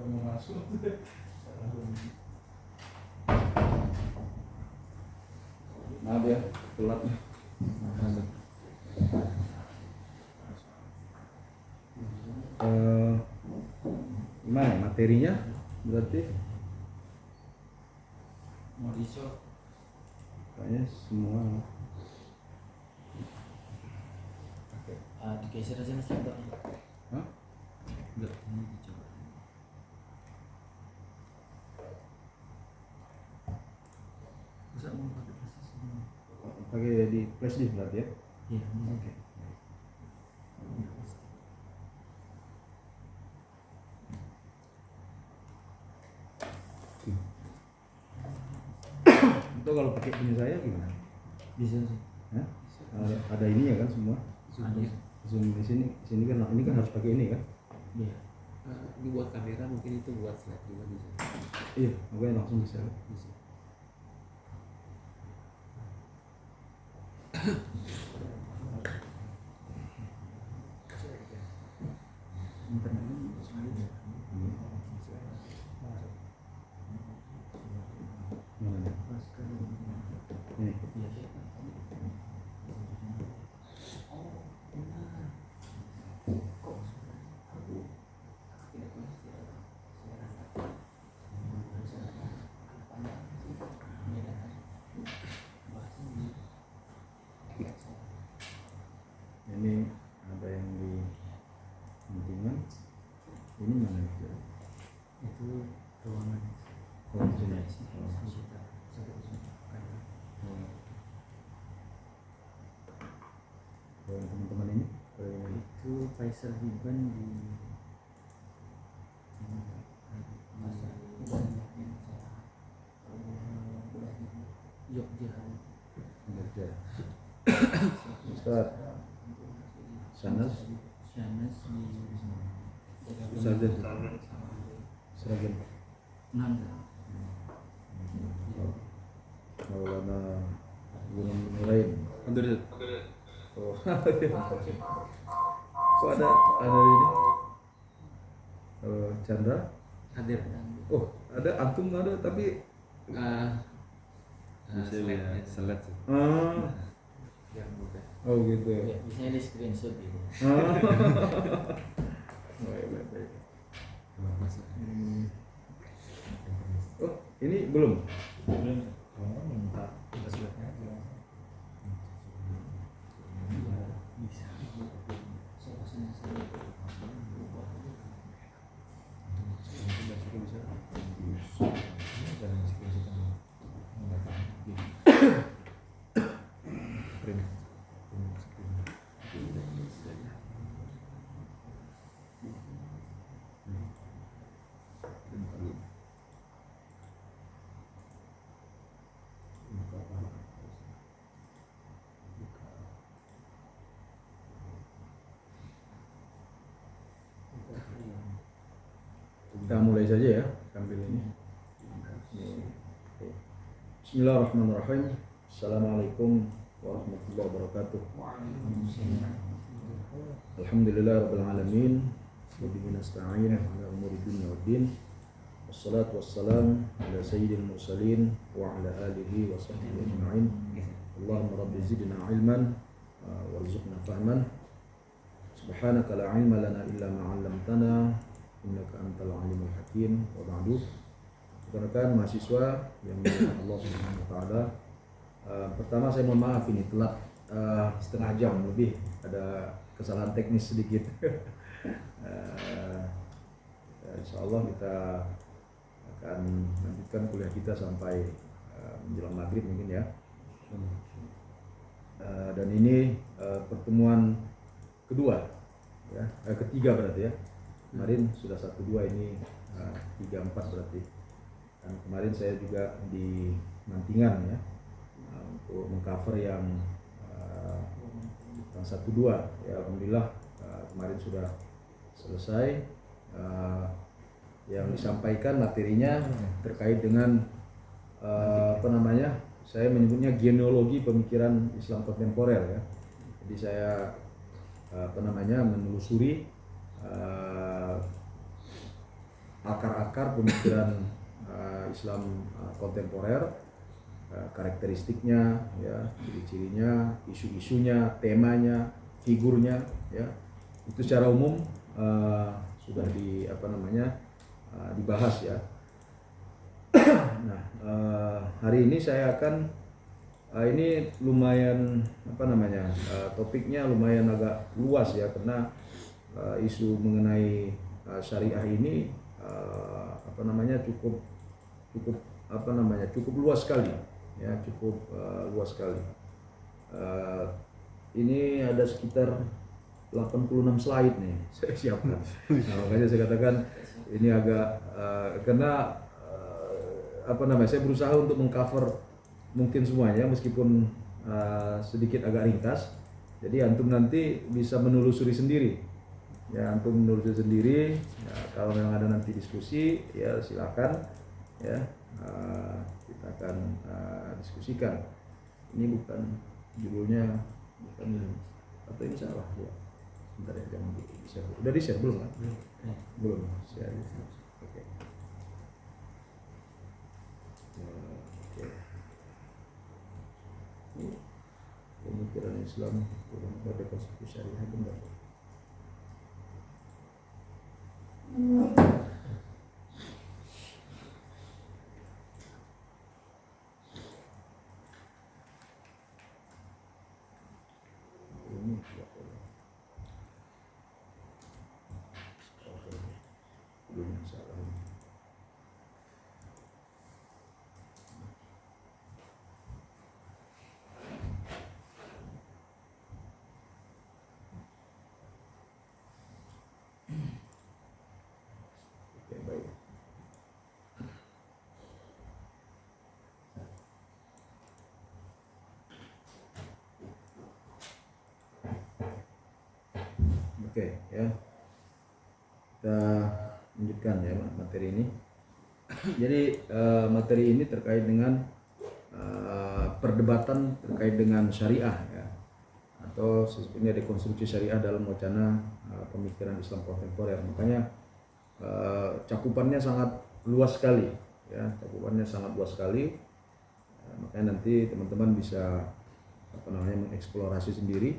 mau masuk. Maaf ya, telat. Gimana materinya? Berarti mau diso kayaknya semua. digeser aja mas laptopnya. Hah? Enggak, ini dicoba. Bisa mau pakai proses ini? Pakai di flash disk berarti ya? Iya, ini. Oke. Itu kalau pakai punya saya gimana? Bisa sih. Hah? Ada ini ya kan semua? Ada. Zoom di sini kan ini kan harus pakai ini kan? Iya. Ini buat kamera mungkin itu buat slide juga bisa. Iya, makanya langsung bisa. Bisa. Internet sekali. Mana nih? Pas sekali. Ini. Iya. Ini ada yang di sampingan. Ini mana itu? Itu ruangan. Oh, di sini. Oh, yang teman-teman ini? Kalau yang ini? Itu Faisal Hiban di Jogja. Jogja. Ustaz. Sanas. Shanas di Sarjan. Seragam. Nanda. Maulana Gunung Nurain. Oh. Kok ada ini? Chandra. Hadir. Oh, ada antum ada tapi Slide-nya. Slide. Biar mudah. oh gitu ya. Ya, biasanya di screenshot gitu. Baik. Oh, ini belum. Minta slide-nya aja. Bisa. Kita mulai saja ya, sambil ini. Bismillahirrahmanirrahim. Assalamualaikum warahmatullahi wabarakatuh. Alhamdulillahirabbil alamin. Wabihi nasta'in ala umuri dunya waddin. Wassalatu wassalam ala sayyidil mursalin wa ala alihi wa sahbihi ajma'in. Allahumma rabbi zidna ilman warzuqna fahman. Subhanaka la ilma lana illa ma 'allamtana innaka antal alimul hakim. Wa ba'du. Rekan mahasiswa yang dimuliakan Allah Subhanahu wa taala. Pertama saya mohon maaf ini telat setengah jam lebih, ada kesalahan teknis sedikit. Insyaallah kita akan lanjutkan kuliah kita sampai menjelang maghrib mungkin ya. Dan ini pertemuan kedua ya, ketiga berarti ya. Kemarin sudah 1-2, ini 3-4 berarti. Dan kemarin saya juga di Mantingan ya, untuk mengcover yang 1-2 ya. Alhamdulillah kemarin sudah selesai. Yang disampaikan materinya terkait dengan saya menyebutnya genealogi pemikiran Islam kontemporer ya. Jadi saya menelusuri akar-akar pemikiran Islam kontemporer, karakteristiknya, ya, ciri-cirinya, isu-isunya, temanya, figurnya, ya, itu secara umum sudah dibahas ya. Nah, hari ini saya akan ini lumayan topiknya lumayan agak luas ya, karena isu mengenai syariah ini cukup luas sekali ya, luas sekali. Ini ada sekitar 86 slide nih saya siapkan. Nah, makanya saya katakan ini agak karena saya berusaha untuk mengcover mungkin semuanya, meskipun sedikit agak ringkas. Jadi antum nanti bisa menelusuri sendiri. Ya, antum menelusuri sendiri. Ya, kalau memang ada nanti diskusi, ya silakan. Ya, kita akan diskusikan. Ini bukan judulnya, atau ini salah ya. Bentar ya, jangan di-share. Udah di-share belum kan? Belum. Share. Oke. Oke. Ini pemikiran Islam pada konstitusi syariah benar. Oke, ya. Kita lanjutkan ya materi ini. Jadi materi ini terkait dengan perdebatan terkait dengan syariah ya, atau sebenarnya dekonstruksi syariah dalam wacana pemikiran Islam kontemporer. Makanya cakupannya sangat luas sekali ya, makanya nanti teman-teman bisa mengeksplorasi sendiri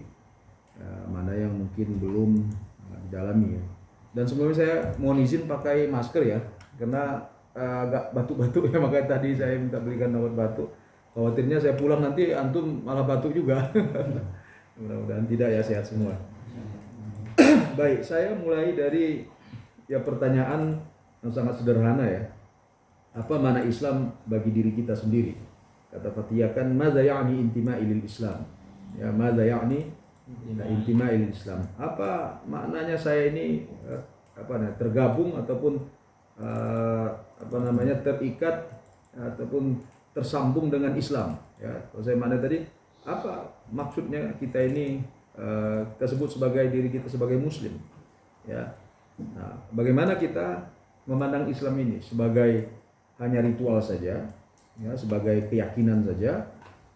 mana yang mungkin belum didalami ya. Dan sebelumnya saya mohon izin pakai masker ya, karena agak batuk-batuk ya, makanya tadi saya minta belikan obat batuk. Khawatirnya saya pulang nanti antum malah batuk juga. Mudah-mudahan tidak ya, sehat semua. Baik, saya mulai dari pertanyaan yang sangat sederhana ya. Apa makna Islam bagi diri kita sendiri? Kata Fatihah kan, madza ya'ni intima'i lil Islam. Ya, madza ya'ni intima'i lil Islam. Apa maknanya saya ini tergabung ataupun terikat ataupun tersambung dengan Islam ya. Kalau saya makna tadi, apa maksudnya kita ini kita sebut sebagai diri kita sebagai muslim ya. Nah, bagaimana kita memandang Islam ini? Sebagai hanya ritual saja ya, sebagai keyakinan saja,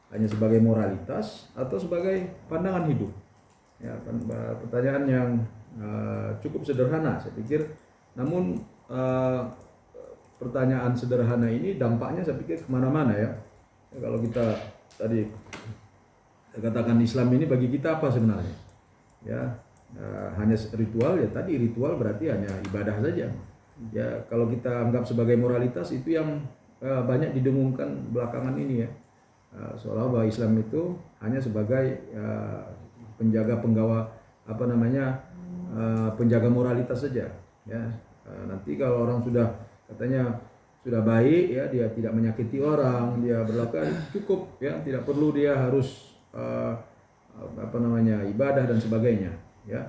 hanya sebagai moralitas, atau sebagai pandangan hidup ya. Pertanyaan yang cukup sederhana saya pikir, namun pertanyaan sederhana ini dampaknya saya pikir kemana-mana ya. Kalau kita tadi katakan Islam ini bagi kita apa sebenarnya ya, hanya ritual ya, tadi ritual berarti hanya ibadah saja ya. Kalau kita anggap sebagai moralitas, itu yang banyak didengungkan belakangan ini ya, seolah bahwa Islam itu hanya sebagai penjaga penjaga moralitas saja ya. Nanti kalau orang sudah katanya sudah baik ya, dia tidak menyakiti orang, dia berlaku cukup ya, tidak perlu dia harus ibadah dan sebagainya ya.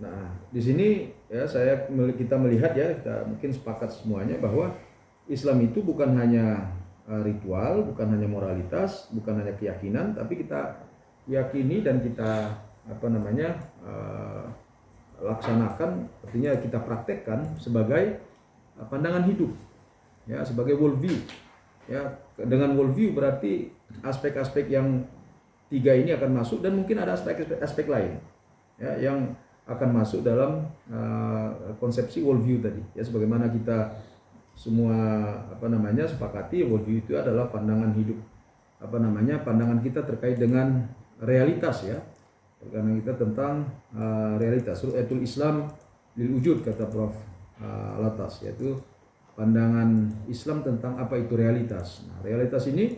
Nah, di sini ya kita melihat ya, kita mungkin sepakat semuanya bahwa Islam itu bukan hanya ritual, bukan hanya moralitas, bukan hanya keyakinan, tapi kita yakini dan kita laksanakan, artinya kita praktekkan sebagai pandangan hidup ya, sebagai worldview ya. Dengan worldview berarti aspek-aspek yang tiga ini akan masuk, dan mungkin ada aspek-aspek lain ya, yang akan masuk dalam konsepsi worldview tadi ya, sebagaimana kita semua sepakati worldview itu adalah pandangan hidup pandangan kita terkait dengan realitas ya, pandangan kita tentang realitas. Ru'yatul Islam lil wujud kata Prof. Latas, yaitu pandangan Islam tentang apa itu realitas. Nah, realitas ini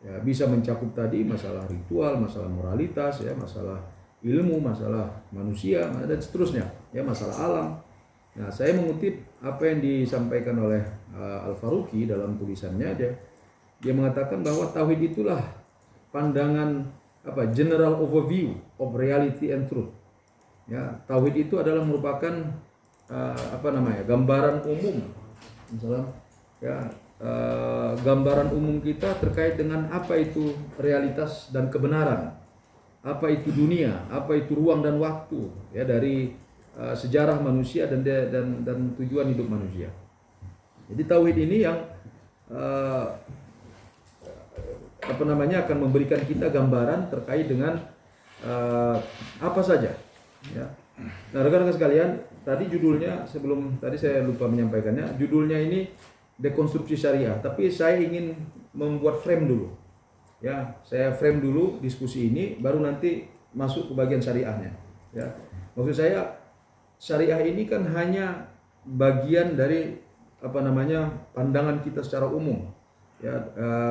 ya bisa mencakup tadi masalah ritual, masalah moralitas ya, masalah ilmu, masalah manusia dan seterusnya ya, masalah alam. Nah, saya mengutip apa yang disampaikan oleh Al-Faruqi dalam tulisannya. Dia mengatakan bahwa tauhid itulah pandangan general overview of reality and truth. Ya, tauhid itu adalah merupakan gambaran umum, misalnya ya, gambaran umum kita terkait dengan apa itu realitas dan kebenaran, apa itu dunia, apa itu ruang dan waktu ya, dari sejarah manusia dan tujuan hidup manusia. Jadi tauhid ini yang akan memberikan kita gambaran terkait dengan apa saja ya. Nah, rekan-rekan sekalian, tadi judulnya sebelum tadi saya lupa menyampaikannya, judulnya ini dekonstruksi syariah, tapi saya ingin membuat frame dulu ya, saya frame dulu diskusi ini baru nanti masuk ke bagian syariahnya ya. Maksud saya syariah ini kan hanya bagian dari pandangan kita secara umum ya,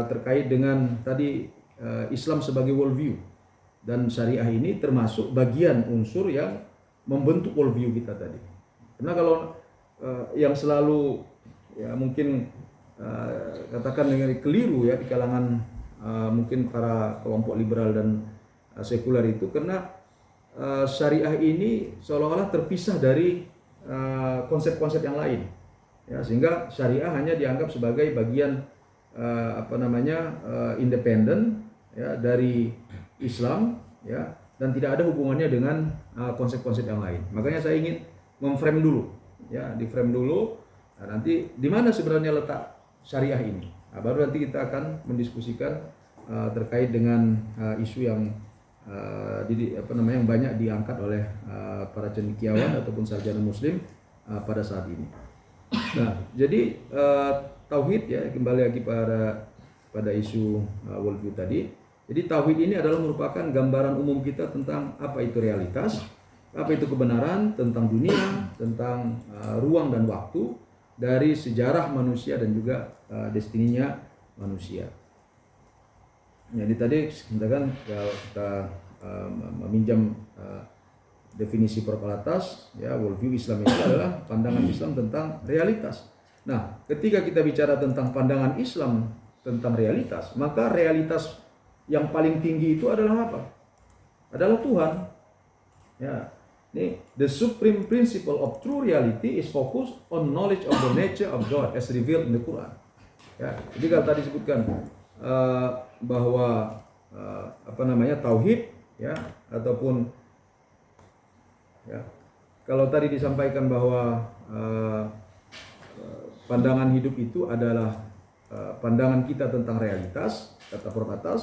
terkait dengan tadi Islam sebagai worldview, dan syariah ini termasuk bagian unsur yang membentuk worldview kita tadi. Karena kalau yang selalu ya mungkin katakan dengan keliru ya di kalangan mungkin para kelompok liberal dan sekuler itu, karena syariah ini seolah-olah terpisah dari konsep-konsep yang lain ya, sehingga syariah hanya dianggap sebagai bagian independen ya dari Islam ya, dan tidak ada hubungannya dengan konsep-konsep yang lain. Makanya saya ingin memframe dulu ya, di frame dulu. Nah, nanti di mana sebenarnya letak syariah ini? Nah, baru nanti kita akan mendiskusikan terkait dengan isu yang yang banyak diangkat oleh para cendekiawan ataupun sarjana muslim pada saat ini. Nah, jadi tauhid ya, kembali lagi pada isu worldview tadi. Jadi tauhid ini adalah merupakan gambaran umum kita tentang apa itu realitas, apa itu kebenaran, tentang dunia, tentang ruang dan waktu, dari sejarah manusia dan juga destininya manusia. Jadi tadi katakan kalau kita meminjam definisi Prof. Latas ya, worldview Islam itu adalah pandangan Islam tentang realitas. Nah, ketika kita bicara tentang pandangan Islam tentang realitas, maka realitas yang paling tinggi itu adalah apa? Adalah Tuhan. Ya, ini the supreme principle of true reality is focused on knowledge of the nature of God as revealed in the Quran. Ya, jadi kalau tadi disebutkan bahwa tauhid ya, ataupun ya, kalau tadi disampaikan bahwa pandangan hidup itu adalah pandangan kita tentang realitas, kata Prof. Atas,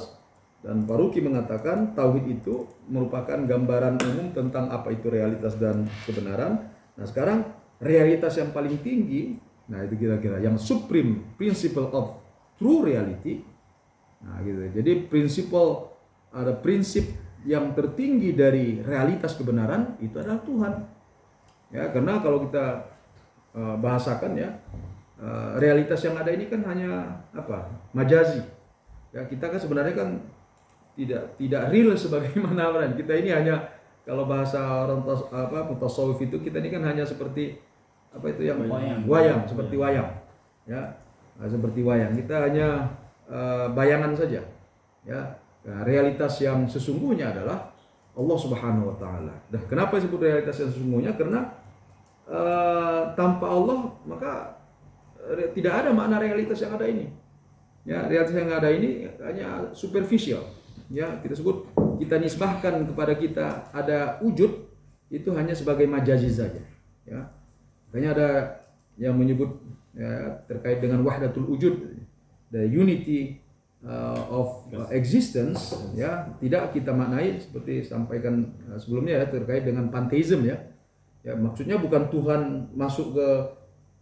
dan Faruqi mengatakan tauhid itu merupakan gambaran umum tentang apa itu realitas dan kebenaran. Nah, sekarang realitas yang paling tinggi, nah itu kira-kira yang supreme principle of true reality. Nah, gitu. Jadi ada prinsip yang tertinggi dari realitas kebenaran itu adalah Tuhan. Ya, karena kalau kita bahasakan ya, realitas yang ada ini kan hanya majazi. Ya, kita kan sebenarnya kan tidak real sebagaimana orang. Kita ini hanya, kalau bahasa orang mutasawuf itu, kita ini kan hanya seperti yang wayang, seperti wayang. Ya, seperti wayang. Kita hanya bayangan saja. Ya. Nah, realitas yang sesungguhnya adalah Allah Subhanahu wa taala. Nah, kenapa disebut realitas yang sesungguhnya? Karena tanpa Allah maka tidak ada makna realitas yang ada ini. Ya, realitas yang ada ini hanya superficial. Ya, kita nisbahkan kepada kita ada wujud, itu hanya sebagai majazi saja. Ya, makanya ada yang menyebut ya, terkait dengan wahdatul wujud, the unity of existence, ya, tidak kita maknai seperti sampaikan sebelumnya ya, terkait dengan pantheism ya. Ya, maksudnya bukan Tuhan masuk ke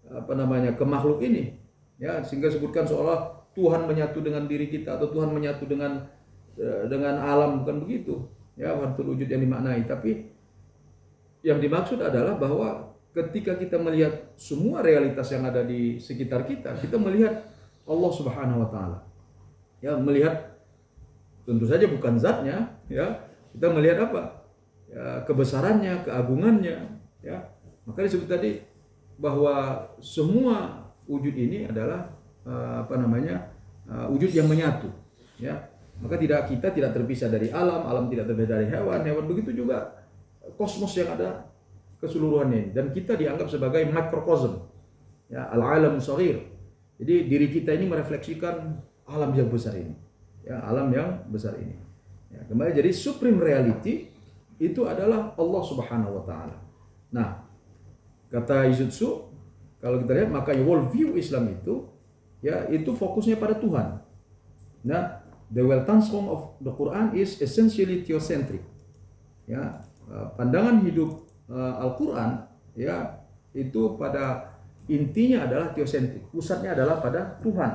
ke makhluk ini. Ya, sehingga sebutkan seolah Tuhan menyatu dengan diri kita atau Tuhan menyatu dengan alam, bukan begitu. Ya, wahdatul wujud yang dimaknai, tapi yang dimaksud adalah bahwa ketika kita melihat semua realitas yang ada di sekitar kita, kita melihat Allah Subhanahu wa taala. Ya, melihat tentu saja bukan zatnya, ya. Kita melihat apa? Ya, kebesarannya, keagungannya, ya. Maka disebut tadi bahwa semua wujud ini adalah wujud yang menyatu, ya. Maka kita tidak terpisah dari alam, alam tidak terpisah dari hewan, hewan begitu juga kosmos yang ada keseluruhannya ini. Dan kita dianggap sebagai microcosm, ya, al-alam shaghir. Jadi diri kita ini merefleksikan alam yang besar ini, ya, alam yang besar ini. Ya, kembali jadi supreme reality itu adalah Allah Subhanahu wa taala. Nah, kata Izutsu, kalau kita lihat maka world view Islam itu, ya, itu fokusnya pada Tuhan. Nah, the well-transform of the Quran is essentially theocentric. Ya, pandangan hidup Al-Quran, ya, itu pada intinya adalah theocentric. Pusatnya adalah pada Tuhan.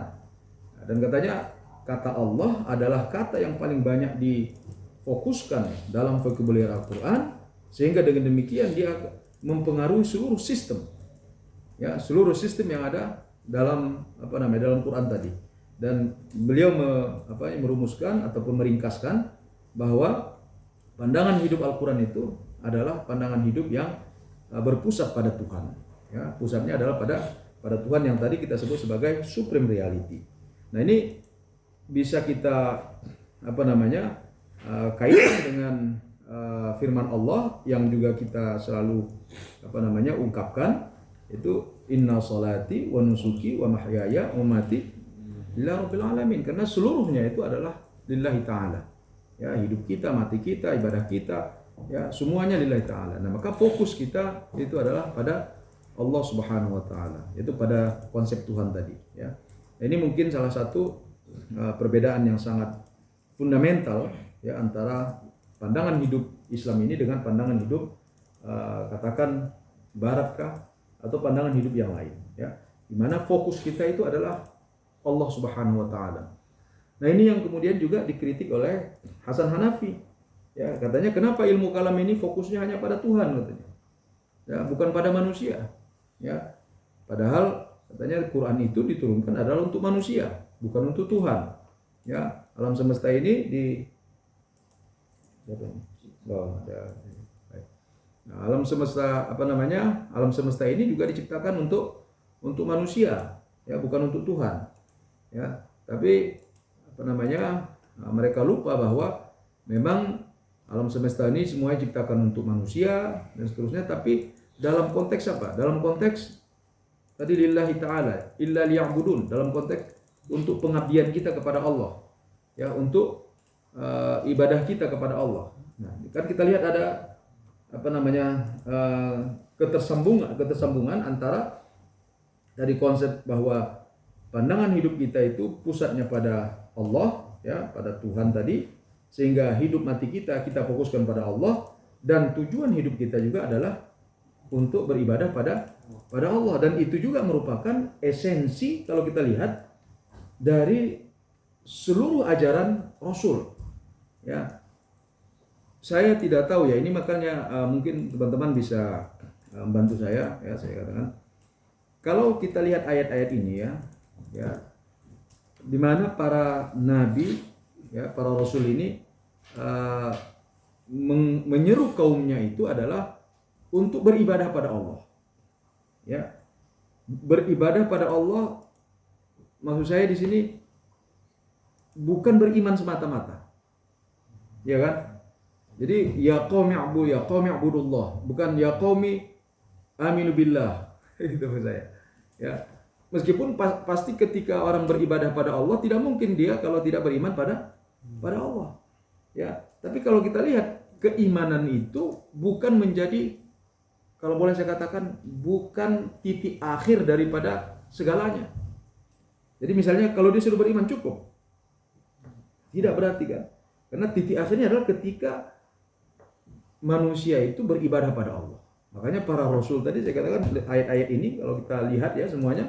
Dan katanya kata Allah adalah kata yang paling banyak difokuskan dalam vocabulary Al-Quran, sehingga dengan demikian dia mempengaruhi seluruh sistem. Ya, seluruh sistem yang ada dalam dalam Quran tadi. Dan beliau merumuskan ataupun meringkaskan bahwa pandangan hidup Al-Quran itu adalah pandangan hidup yang berpusat pada Tuhan. Ya, pusatnya adalah pada Tuhan yang tadi kita sebut sebagai supreme reality. Nah, ini bisa kita kaitkan dengan firman Allah yang juga kita selalu ungkapkan, itu inna salati wa nusuki wa mahyaya wa mati lillahi rabbil alamin, karena seluruhnya itu adalah lillahi ta'ala. Ya, hidup kita, mati kita, ibadah kita, ya, semuanya lillahi ta'ala. Nah, maka fokus kita itu adalah pada Allah Subhanahu wa taala, yaitu pada konsep Tuhan tadi, ya. Ini mungkin salah satu perbedaan yang sangat fundamental, ya, antara pandangan hidup Islam ini dengan pandangan hidup katakan Baratkah atau pandangan hidup yang lain, ya. Di mana fokus kita itu adalah Allah Subhanahu wa taala. Nah, ini yang kemudian juga dikritik oleh Hasan Hanafi. Ya, katanya kenapa ilmu kalam ini fokusnya hanya pada Tuhan, katanya. Ya, bukan pada manusia. Ya. Padahal katanya Quran itu diturunkan adalah untuk manusia, bukan untuk Tuhan. Ya, alam semesta ini Nah, alam semesta alam semesta ini juga diciptakan untuk manusia, ya, bukan untuk Tuhan. Ya, tapi mereka lupa bahwa memang alam semesta ini semuanya diciptakan untuk manusia dan seterusnya, tapi dalam konteks apa? Dalam konteks tadi lillahi ta'ala, illa liya'budun, dalam konteks untuk pengabdian kita kepada Allah. Ya, untuk ibadah kita kepada Allah. Nah, kan kita lihat ada ketersambungan antara dari konsep bahwa pandangan hidup kita itu pusatnya pada Allah, ya, pada Tuhan tadi, sehingga hidup mati kita fokuskan pada Allah, dan tujuan hidup kita juga adalah untuk beribadah pada Allah, dan itu juga merupakan esensi kalau kita lihat dari seluruh ajaran Rasul. Ya, saya tidak tahu, ya, ini makanya mungkin teman-teman bisa membantu saya, ya, saya katakan kalau kita lihat ayat-ayat ini, ya, di mana para nabi, ya, para rasul ini menyeru kaumnya itu adalah untuk beribadah pada Allah. Ya, beribadah pada Allah, maksud saya di sini bukan beriman semata-mata, ya kan? Jadi ya qaumi abudullah, bukan ya qaumi aminu billah. Itu maksud saya. Ya, meskipun pasti ketika orang beribadah pada Allah, tidak mungkin dia kalau tidak beriman pada Allah. Ya, tapi kalau kita lihat keimanan itu bukan menjadi, kalau boleh saya katakan, bukan titik akhir daripada segalanya. Jadi misalnya kalau dia sudah beriman cukup, tidak berarti, kan? Karena titik akhirnya adalah ketika manusia itu beribadah pada Allah. Makanya para rasul tadi saya katakan ayat-ayat ini kalau kita lihat ya semuanya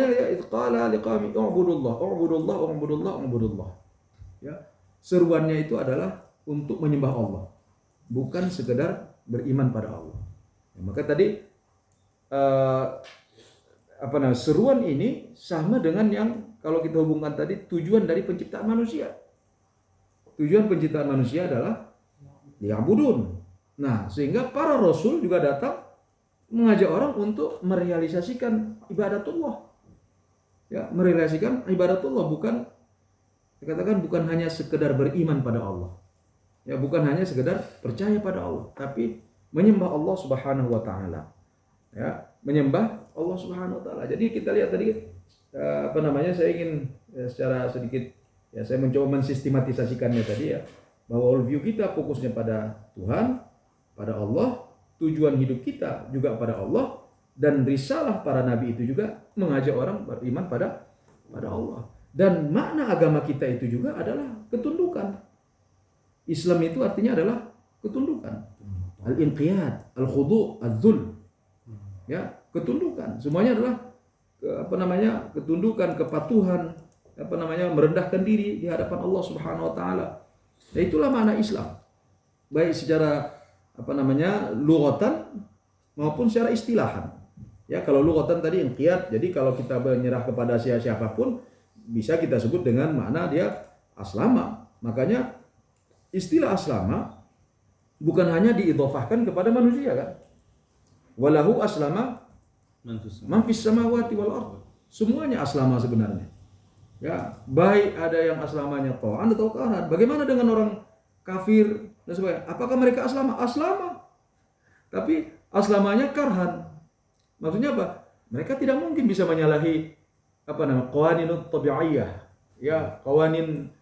ya qala liqami ubudullah ubudullah ubudullah ubudullah. Ya. Seruannya itu adalah untuk menyembah Allah, bukan sekedar beriman pada Allah. Ya, maka tadi seruan ini sama dengan yang kalau kita hubungkan tadi tujuan dari penciptaan manusia. Tujuan penciptaan manusia adalah liya'budun. Nah, sehingga para rasul juga datang mengajak orang untuk merealisasikan ibadatullah. Ya, merealisasikan ibadatullah bukan dikatakan bukan hanya sekedar beriman pada Allah. Ya, bukan hanya sekedar percaya pada Allah, tapi menyembah Allah Subhanahu wa taala. Ya, menyembah Allah Subhanahu wa taala. Jadi kita lihat tadi saya ingin secara sedikit ya saya mencoba mensistematisasikannya tadi ya, bahwa worldview kita fokusnya pada Tuhan, pada Allah, tujuan hidup kita juga pada Allah, dan risalah para nabi itu juga mengajak orang beriman pada Allah. Dan makna agama kita itu juga adalah ketundukan. Islam itu artinya adalah ketundukan. Al-inqiyad, al-khudu', al-dhul. Ya, ketundukan. Semuanya adalah ketundukan, kepatuhan, merendahkan diri di hadapan Allah Subhanahu wa taala. Nah, itulah makna Islam. Baik secara lughatan maupun secara istilahan. Ya, kalau lughatan tadi inqiyad, jadi kalau kita menyerah kepada siapapun bisa kita sebut dengan makna dia aslama. Makanya istilah aslama bukan hanya diidhofahkan kepada manusia kan. Walahu aslama man fis samawati wal ardh. Semuanya aslama sebenarnya. Ya, baik ada yang aslamanya ta'an atau karhan. Bagaimana dengan orang kafir dan sebagainya? Apakah mereka aslama? Aslama. Tapi aslamanya karhan. Maksudnya apa? Mereka tidak mungkin bisa menyalahi qawaninut tabi'iyah. Ya, qawanin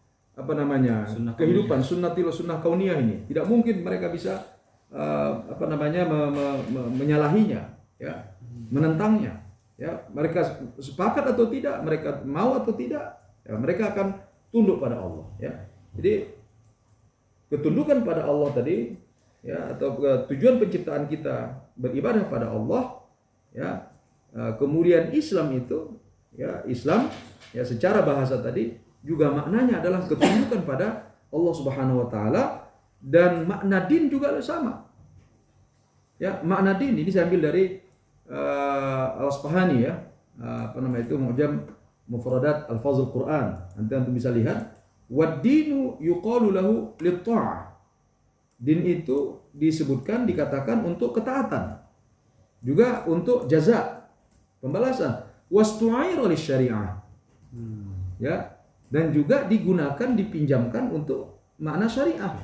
kehidupan sunnah kauniyah ini. Tidak mungkin mereka bisa menyalahinya, ya, menentangnya. Ya, mereka sepakat atau tidak, mereka mau atau tidak, ya, mereka akan tunduk pada Allah. Ya. Jadi ketundukan pada Allah tadi, ya, atau tujuan penciptaan kita beribadah pada Allah, ya. Kemudian Islam itu, ya, Islam, ya, secara bahasa tadi juga maknanya adalah ketundukan pada Allah Subhanahu wa taala, dan makna din juga sama. Ya, makna din ini saya ambil dari Al-Asfahani ya, Mu'jam Mufradat Al-Fazul Quran. Nanti antum bisa lihat, wad-dinu yuqalu lahu lit-ta'ah. Din itu disebutkan, dikatakan untuk ketaatan. Juga untuk jaza, pembalasan. Wastu'aira lisyari'ah. Ya, dan juga digunakan, dipinjamkan untuk makna syariah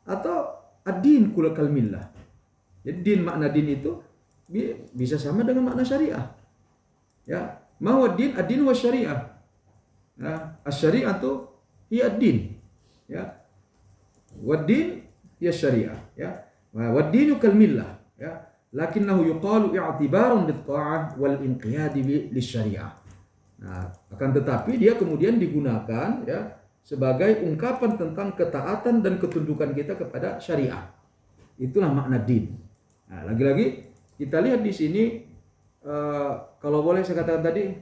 atau ad-din kulakal millah. Jadi makna din itu bisa sama dengan makna syariah. Ya, ma huwa ad-din? Ad-din wa syariah. Ya, asy-syari'atu hiya ad-din. Ya. Wad-din hiya syariah, ya. Wad-dinu kal millah, ya. Lakinnahu yuqalu i'tibaran bit-tha'ah wal inqiyadi lisyariah. Nah, akan tetapi dia kemudian digunakan, ya, sebagai ungkapan tentang ketaatan dan ketundukan kita kepada syariah. Itulah makna din. Nah, lagi-lagi kita lihat di sini, kalau boleh saya katakan tadi,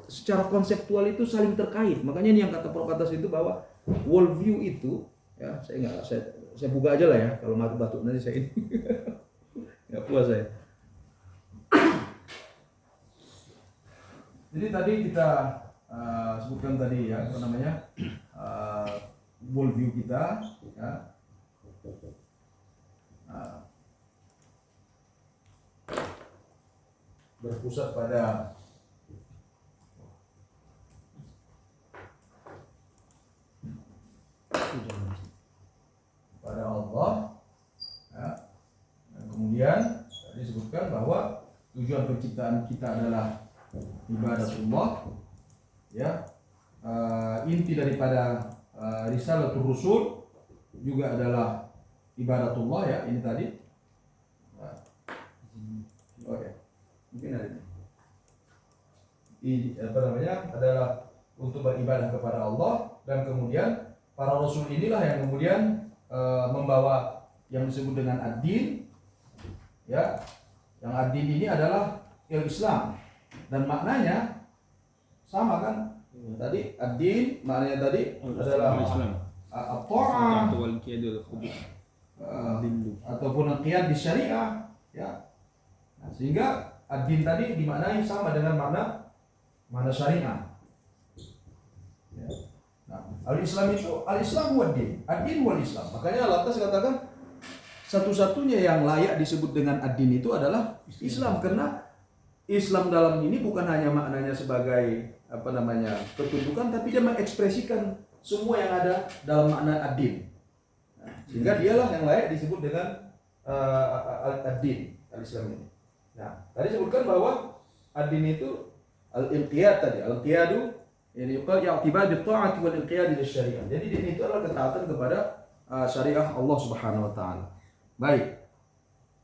secara konseptual itu saling terkait. Makanya ini yang kata Prof atas itu, bahwa worldview itu, ya, saya buka aja lah ya, kalau batuk nanti saya ini nggak puas saya. Jadi tadi kita sebutkan tadi ya, worldview kita, ya. Berpusat pada Allah, ya. Dan kemudian tadi disebutkan bahwa tujuan penciptaan kita adalah ibadatullah, ya. Inti daripada risalatul rusul juga adalah ibadatullah, ya, ini tadi. Oke. Mungkin ada ini. Adalah untuk beribadah kepada Allah, dan kemudian para rasul inilah yang kemudian membawa yang disebut dengan ad-din, Ya, yang ad-din ini adalah Islam dan maknanya sama kan? Tadi ad-din maknanya tadi adalah at-ta'ah ataupun qiyad di syariah, ya. Nah, sehingga ad-din tadi dimaknai sama dengan makna syariah. Ya. Nah, al-Islam itu al-Islam wa ad-din, ad-din wal Islam. Makanya Allah katakan satu-satunya yang layak disebut dengan ad-din itu adalah Islam, karena Islam dalam ini bukan hanya maknanya sebagai ketundukan, tapi dia mengekspresikan semua yang ada dalam makna ad-din. Sehingga dialah yang layak disebut dengan ad-din, al-Islam ini. Nah, tadi sebutkan bahwa ad-din itu al-inqiyad tadi, al-inqiyadu yani yuqal i'tibad bi-ta'ati wal-inqiyad lis-syariah. Jadi din itu adalah ketaatan kepada syariah Allah Subhanahu wa taala. Baik.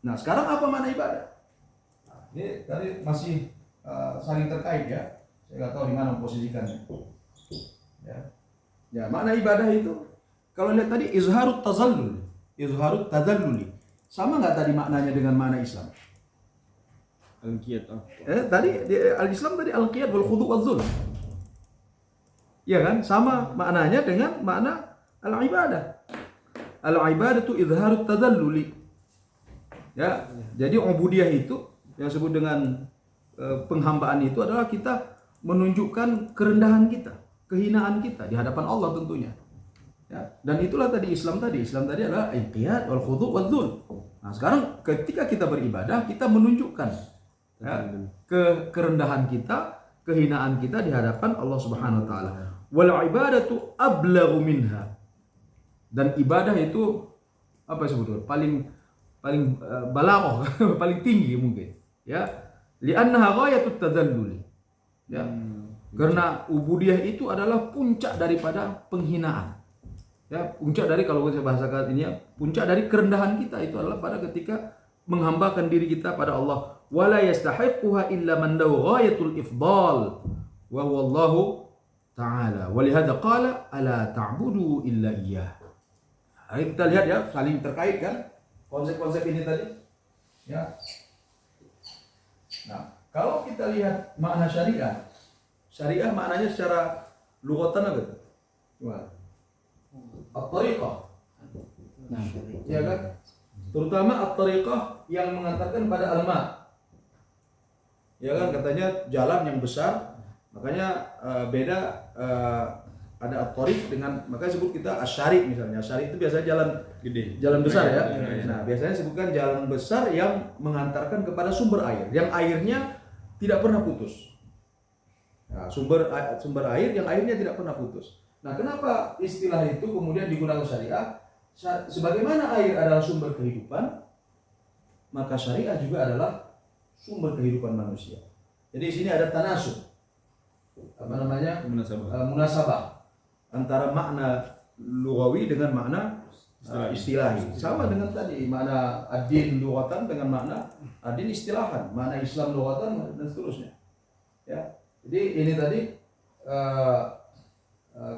Nah, sekarang apa makna ibadah? Nah, ini tadi masih saling terkait ya. Saya nggak tahu di mana memposisikannya. Ya, makna ibadah itu kalau lihat tadi izharut tazallul. Sama nggak tadi maknanya dengan makna Islam? Al-qiyad. Tadi al-Islam tadi al-qiyad wal khudu' wal dzul. Ya kan? Sama maknanya dengan makna al-ibadah. Al-ibadatu izharut tazalluli. Ya, jadi ubudiyah itu yang disebut dengan penghambaan itu adalah kita menunjukkan kerendahan kita, kehinaan kita di hadapan Allah tentunya. Ya, dan itulah tadi Islam tadi adalah inqiyad wal khudu' wal dzul. Nah, sekarang ketika kita beribadah, kita menunjukkan kerendahan kita, kehinaan kita di hadapan Allah Subhanahu wa taala. Wal ibadatu ablaghu minha. Dan ibadah itu apa sebetulnya? Paling balaghah, paling tinggi mungkin. Ya, li'annaha ghayatut tadzallul. Ya. Karena ubudiyah itu adalah puncak daripada penghinaan. Ya, puncak dari, kalau saya bahasakan ini ya, puncak dari kerendahan kita itu adalah pada ketika menghambakan diri kita pada Allah. Wala yastahiquha illa man lahu ghayatul ifdal wa wallahu ta'ala. Walihada qala ala ta'budu illa iyyah. Hari kita lihat ya, saling terkait kan konsep-konsep ini tadi. Ya. Nah, kalau kita lihat makna syariah maknanya secara lughatan apa itu? Gimana? At-tariqah. Nah, Ya kan? Terutama at-tariqah yang mengantarkan pada al-ma. Ya kan, katanya jalan yang besar. Makanya beda ada at-tariq dengan, makanya sebut kita asy-syari' misalnya. Asy-syari' itu biasanya jalan gede, jalan besar ya. Nah, biasanya sebutkan jalan besar yang mengantarkan kepada sumber air, yang airnya tidak pernah putus. Nah, sumber air yang airnya tidak pernah putus. Nah, kenapa istilah itu kemudian digunakan syariah? Sebagaimana air adalah sumber kehidupan, maka syariah juga adalah sumber kehidupan manusia. Jadi di sini ada tanasub. Apa namanya? Munasabah antara makna lughawi dengan makna istilahi. Sama dengan tadi makna ad-din lughatan dengan makna ad-din istilahan, makna Islam lughatan dan seterusnya. Ya. Jadi ini tadi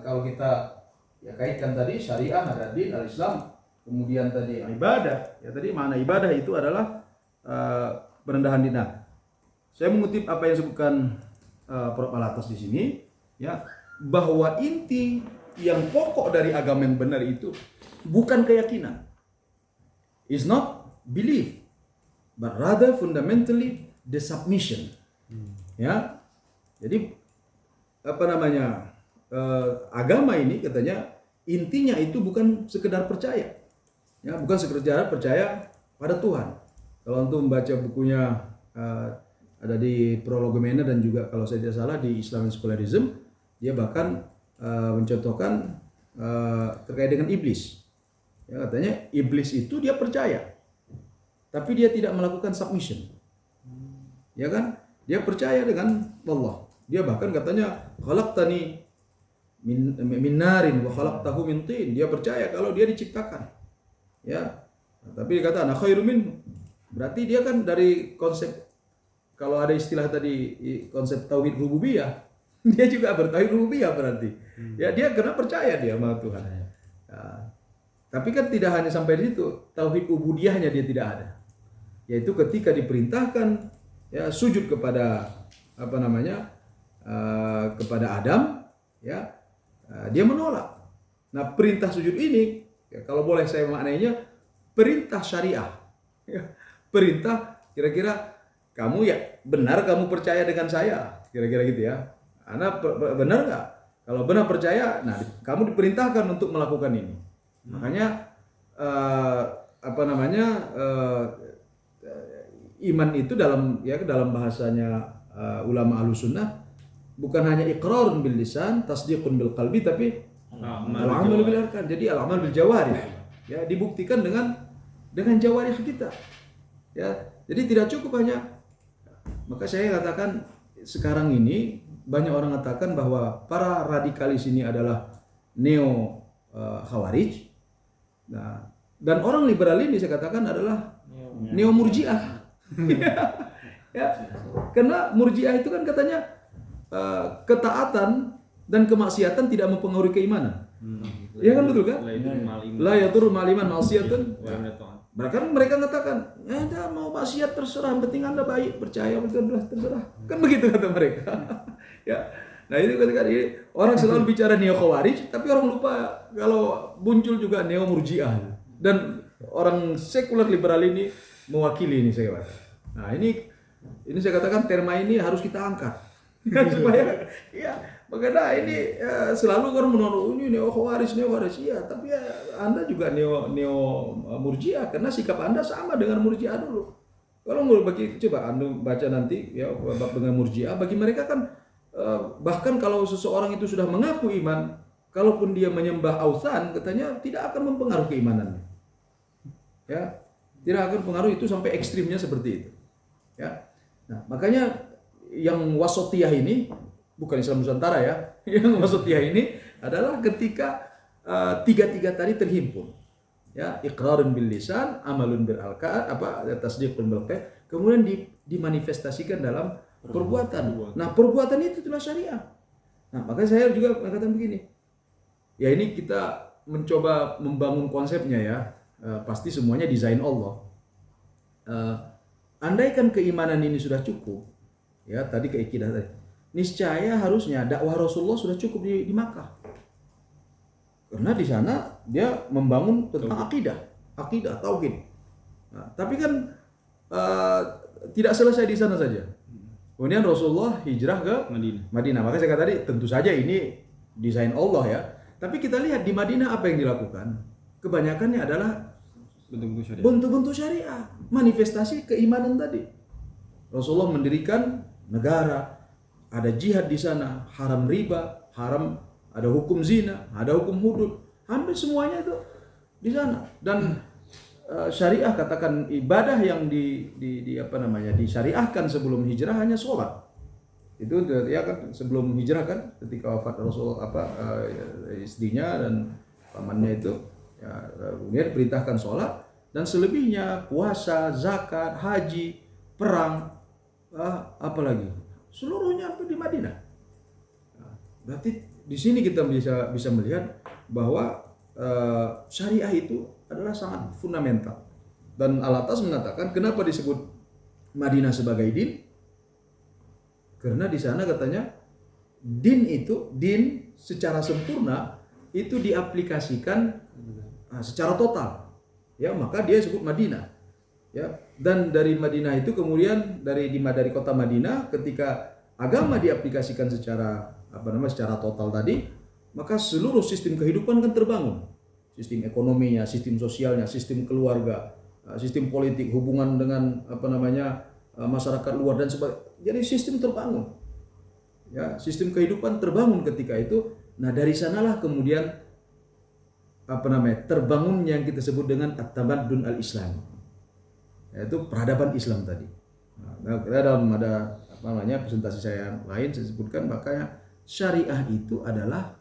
kalau kita ya kaitkan tadi syariah, ada din, al-Islam, kemudian tadi ibadah. Ya tadi makna ibadah itu adalah perendahan diri. Saya mengutip apa yang disebutkan Prof. Alatas di sini, ya, bahwa inti yang pokok dari agama yang benar itu bukan keyakinan. Is not belief, but rather fundamentally the submission. Ya. Jadi apa namanya? Agama ini katanya intinya itu bukan sekedar percaya, ya, bukan sekedar percaya pada Tuhan. Kalau untuk membaca bukunya ada di Prolegomena dan juga kalau saya tidak salah di Islamic Scholarism, dia bahkan mencontohkan terkait dengan iblis. Ya, katanya iblis itu dia percaya, tapi dia tidak melakukan submission. Ya kan? Dia percaya dengan Allah. Dia bahkan katanya khalaqtani min narin wa khalaqtahu min tin. Dia percaya kalau dia diciptakan. Ya. Tapi dia kata ana khairu min. Berarti dia kan dari konsep, kalau ada istilah tadi konsep tauhid rububiyah, dia juga bertauhid rububiyah berarti. Ya, dia kena percaya dia sama Tuhan. Ya. Tapi kan tidak hanya sampai di situ, tauhid ubudiyahnya dia tidak ada. yaitu ketika diperintahkan ya sujud kepada kepada Adam, ya dia menolak. Nah, perintah sujud ini ya, kalau boleh saya maknainya perintah syariah. Ya, perintah kira-kira kamu ya benar kamu percaya dengan saya, kira-kira gitu ya. Anda benar nggak? Kalau benar percaya, nah kamu diperintahkan untuk melakukan ini. Makanya iman itu dalam bahasanya ulama Ahlussunnah bukan hanya iqrarun bil lisan, tasdiqun bil qalbi, tapi al-amal bil arkan. Jadi al-amal bil jawarih. Ya, dibuktikan dengan jawarih kita. Ya, jadi tidak cukup hanya. Maka saya katakan sekarang ini banyak orang mengatakan bahwa para radikalis ini adalah neo khawarij. Nah, dan orang liberal ini saya katakan adalah neo murji'ah. Ya, karena murji'ah itu kan katanya ketaatan dan kemaksiatan tidak mempengaruhi keimanan. Ya kan betul kan? La yadur ma'aliman maksiatan. Mereka mengatakan, Anda mau maksiat terserah, penting Anda baik, percaya betul terserah. Kan begitu kata mereka. Ya. Nah, itu ketika orang selalu bicara neo khawarij, tapi orang lupa kalau muncul juga neo murji'ah. Dan orang sekuler liberal ini mewakili ini saya katakan. Nah, ini saya katakan terma ini harus kita angkat. Supaya ya, makanya ini selalu orang menolak ini neo khawarij. Iya, tapi ya, Anda juga neo murji'ah karena sikap Anda sama dengan murji'ah dulu. Kalau coba Anda baca nanti ya bab dengan murji'ah, bagi mereka kan bahkan kalau seseorang itu sudah mengaku iman, kalaupun dia menyembah ausan, katanya tidak akan mempengaruhi keimanannya. Ya, tidak akan pengaruh, itu sampai ekstrimnya seperti itu. Ya. Nah, makanya yang wasatiyah ini bukan Islam Nusantara ya. Yang wasatiyah ini adalah ketika tiga-tiga tadi terhimpun. Ya, iqrarun bil lisan, amalun bil arkan, tasdiqun bil qalbi, kemudian dimanifestasikan dalam perbuatan. Nah, perbuatan itu adalah syariah. Nah, makanya saya juga mengatakan begini. Ya, ini kita mencoba membangun konsepnya ya. Pasti semuanya desain Allah. Andaikan keimanan ini sudah cukup, ya tadi keikidah tadi, niscaya harusnya dakwah Rasulullah sudah cukup di Makkah, karena di sana dia membangun tentang akidah tauhid. Nah, tapi kan tidak selesai di sana saja. Kemudian Rasulullah hijrah ke Madinah. Maka saya kata tadi tentu saja ini desain Allah ya. Tapi kita lihat di Madinah apa yang dilakukan, kebanyakannya adalah bentuk-bentuk syariah, manifestasi keimanan tadi. Rasulullah mendirikan negara, ada jihad di sana, haram riba, ada hukum zina, ada hukum hudud, hampir semuanya itu di sana. Dan syariah, katakan ibadah yang disyariahkan sebelum hijrah hanya sholat. Itu ya kan sebelum hijrah kan ketika wafat Rasul istrinya dan pamannya itu ya, kemudian perintahkan sholat, dan selebihnya puasa, zakat, haji, perang, apalagi seluruhnya itu di Madinah. Nah, berarti di sini kita bisa melihat bahwa syariah itu adalah sangat fundamental. Dan Al-Atas mengatakan kenapa disebut Madinah sebagai din? Karena di sana katanya din secara sempurna itu diaplikasikan secara total, ya, maka dia disebut Madinah, ya. Dan dari Madinah itu kemudian dari kota Madinah, ketika agama diaplikasikan secara total tadi, maka seluruh sistem kehidupan kan terbangun, sistem ekonominya, sistem sosialnya, sistem keluarga, sistem politik, hubungan dengan masyarakat luar dan sebagainya. Jadi sistem terbangun, ya, sistem kehidupan terbangun ketika itu. Nah, dari sanalah kemudian terbangun yang kita sebut dengan at-tamaddun al-Islam, yaitu peradaban Islam tadi. Nah, dalam ada presentasi saya lain saya sebutkan, makanya syariah itu adalah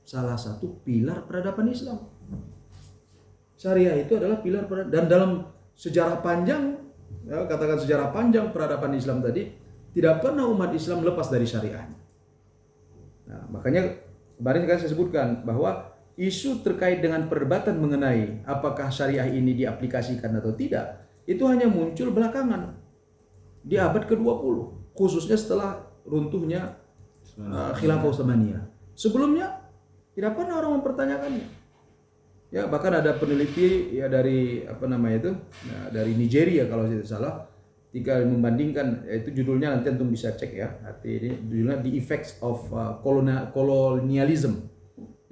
salah satu pilar peradaban Islam. Syariah itu adalah pilar peradaban, dan dalam sejarah panjang, ya, katakan sejarah panjang peradaban Islam tadi, tidak pernah umat Islam lepas dari syariah. Nah, makanya kemarin saya sebutkan bahwa isu terkait dengan perdebatan mengenai apakah syariah ini diaplikasikan atau tidak, itu hanya muncul belakangan di abad ke-20, khususnya setelah runtuhnya Khilafah Utsmaniyah. Sebelumnya tidak pernah orang mempertanyakannya. Ya, bahkan ada peneliti ya dari dari Nigeria kalau tidak salah, ketika membandingkan, itu judulnya nanti antum bisa cek ya. Ini judulnya The Effects of Colonialism.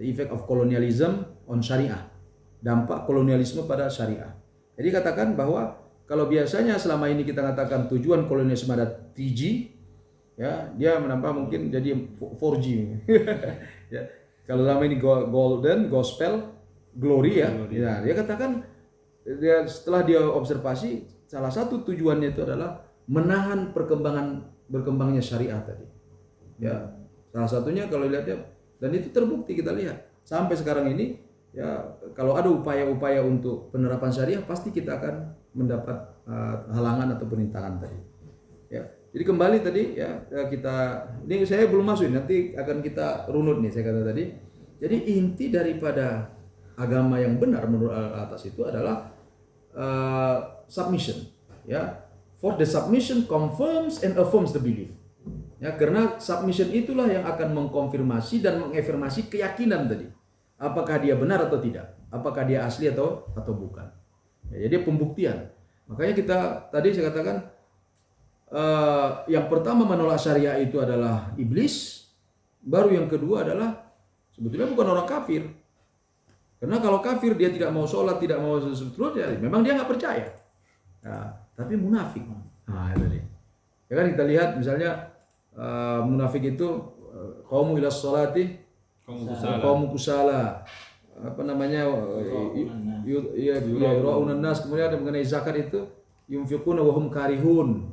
The Effect of Colonialism on Syariah. Dampak kolonialisme pada syariah. Jadi katakan bahwa kalau biasanya selama ini kita katakan tujuan kolonialisme ada 3G, ya, dia menambah mungkin jadi 4G. Ya. Kalau selama ini golden, gospel, glory ya. Ya, dia katakan setelah dia observasi, salah satu tujuannya itu adalah menahan berkembangnya syariah tadi. Ya, salah satunya kalau lihat ya, dan itu terbukti kita lihat sampai sekarang ini ya, kalau ada upaya-upaya untuk penerapan syariah pasti kita akan mendapat halangan atau perintangan tadi. Ya. Jadi kembali tadi ya, ini saya belum masuk, nanti akan kita runut nih saya kata tadi. Jadi inti daripada agama yang benar menurut atas itu adalah submission, ya. For the submission confirms and affirms the belief. Ya, karena submission itulah yang akan mengkonfirmasi dan mengafirmasi keyakinan tadi. Apakah dia benar atau tidak? Apakah dia asli atau bukan? Ya, jadi pembuktian. Makanya tadi saya katakan yang pertama menolak syariah itu adalah iblis, baru yang kedua adalah sebetulnya bukan orang kafir. Karena kalau kafir dia tidak mau sholat, tidak mau seterusnya, memang dia nggak percaya. Nah, tapi munafik. Nah, itu nih. Ya kan kita lihat misalnya munafik itu qaumu ila sholati qaumu kusala. Apa namanya? Yura'unan nas. Kemudian ada mengenai zakat itu yunfiquna wa hum karihun.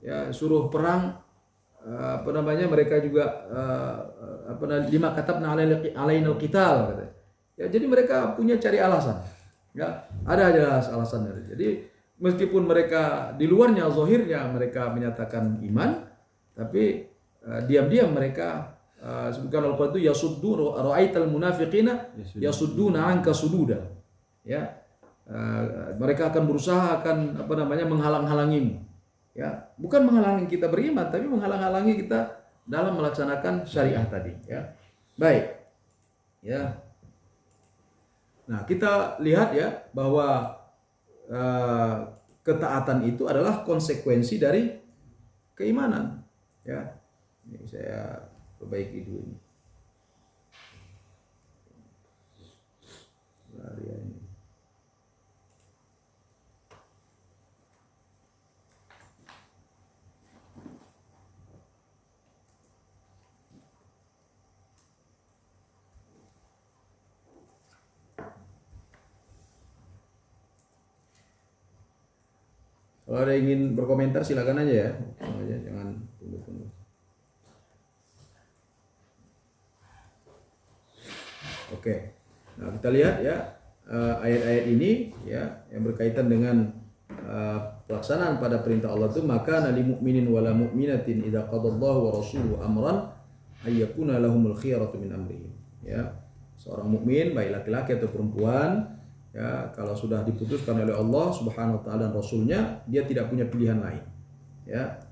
Ya, suruh perang mereka juga lima katabna alainal qital katanya. Ya, jadi mereka punya cari alasan. Ya, ada aja alasannya. Jadi meskipun mereka di luarnya zahirnya mereka menyatakan iman, tapi diam-diam mereka sebutkan Al-Qur'an itu yasuddu ra'aital munafiqina yasudduna anka sududa. Ya. Mereka akan berusaha menghalang-halangimu. Ya, bukan menghalangi kita beriman, tapi menghalang-halangi kita dalam melaksanakan syariah tadi. Ya, baik. Ya, nah kita lihat ya bahwa ketaatan itu adalah konsekuensi dari keimanan. Ya, ini saya perbaiki dulu ini. Ini. Kalau ada yang ingin berkomentar silakan aja ya. Jangan tunggu-tunggu. Oke. Nah, kita lihat ya ayat-ayat ini ya yang berkaitan dengan pelaksanaan pada perintah Allah itu, maka lil mu'minin wala mu'minatin idza qadallahu wa rasuluhu amran ayyakuna lahumul khiyaratu min amrihim. Ya. Seorang mukmin baik laki-laki atau perempuan, ya, kalau sudah diputuskan oleh Allah Subhanahu wa taala dan rasulnya, dia tidak punya pilihan lain. Ya.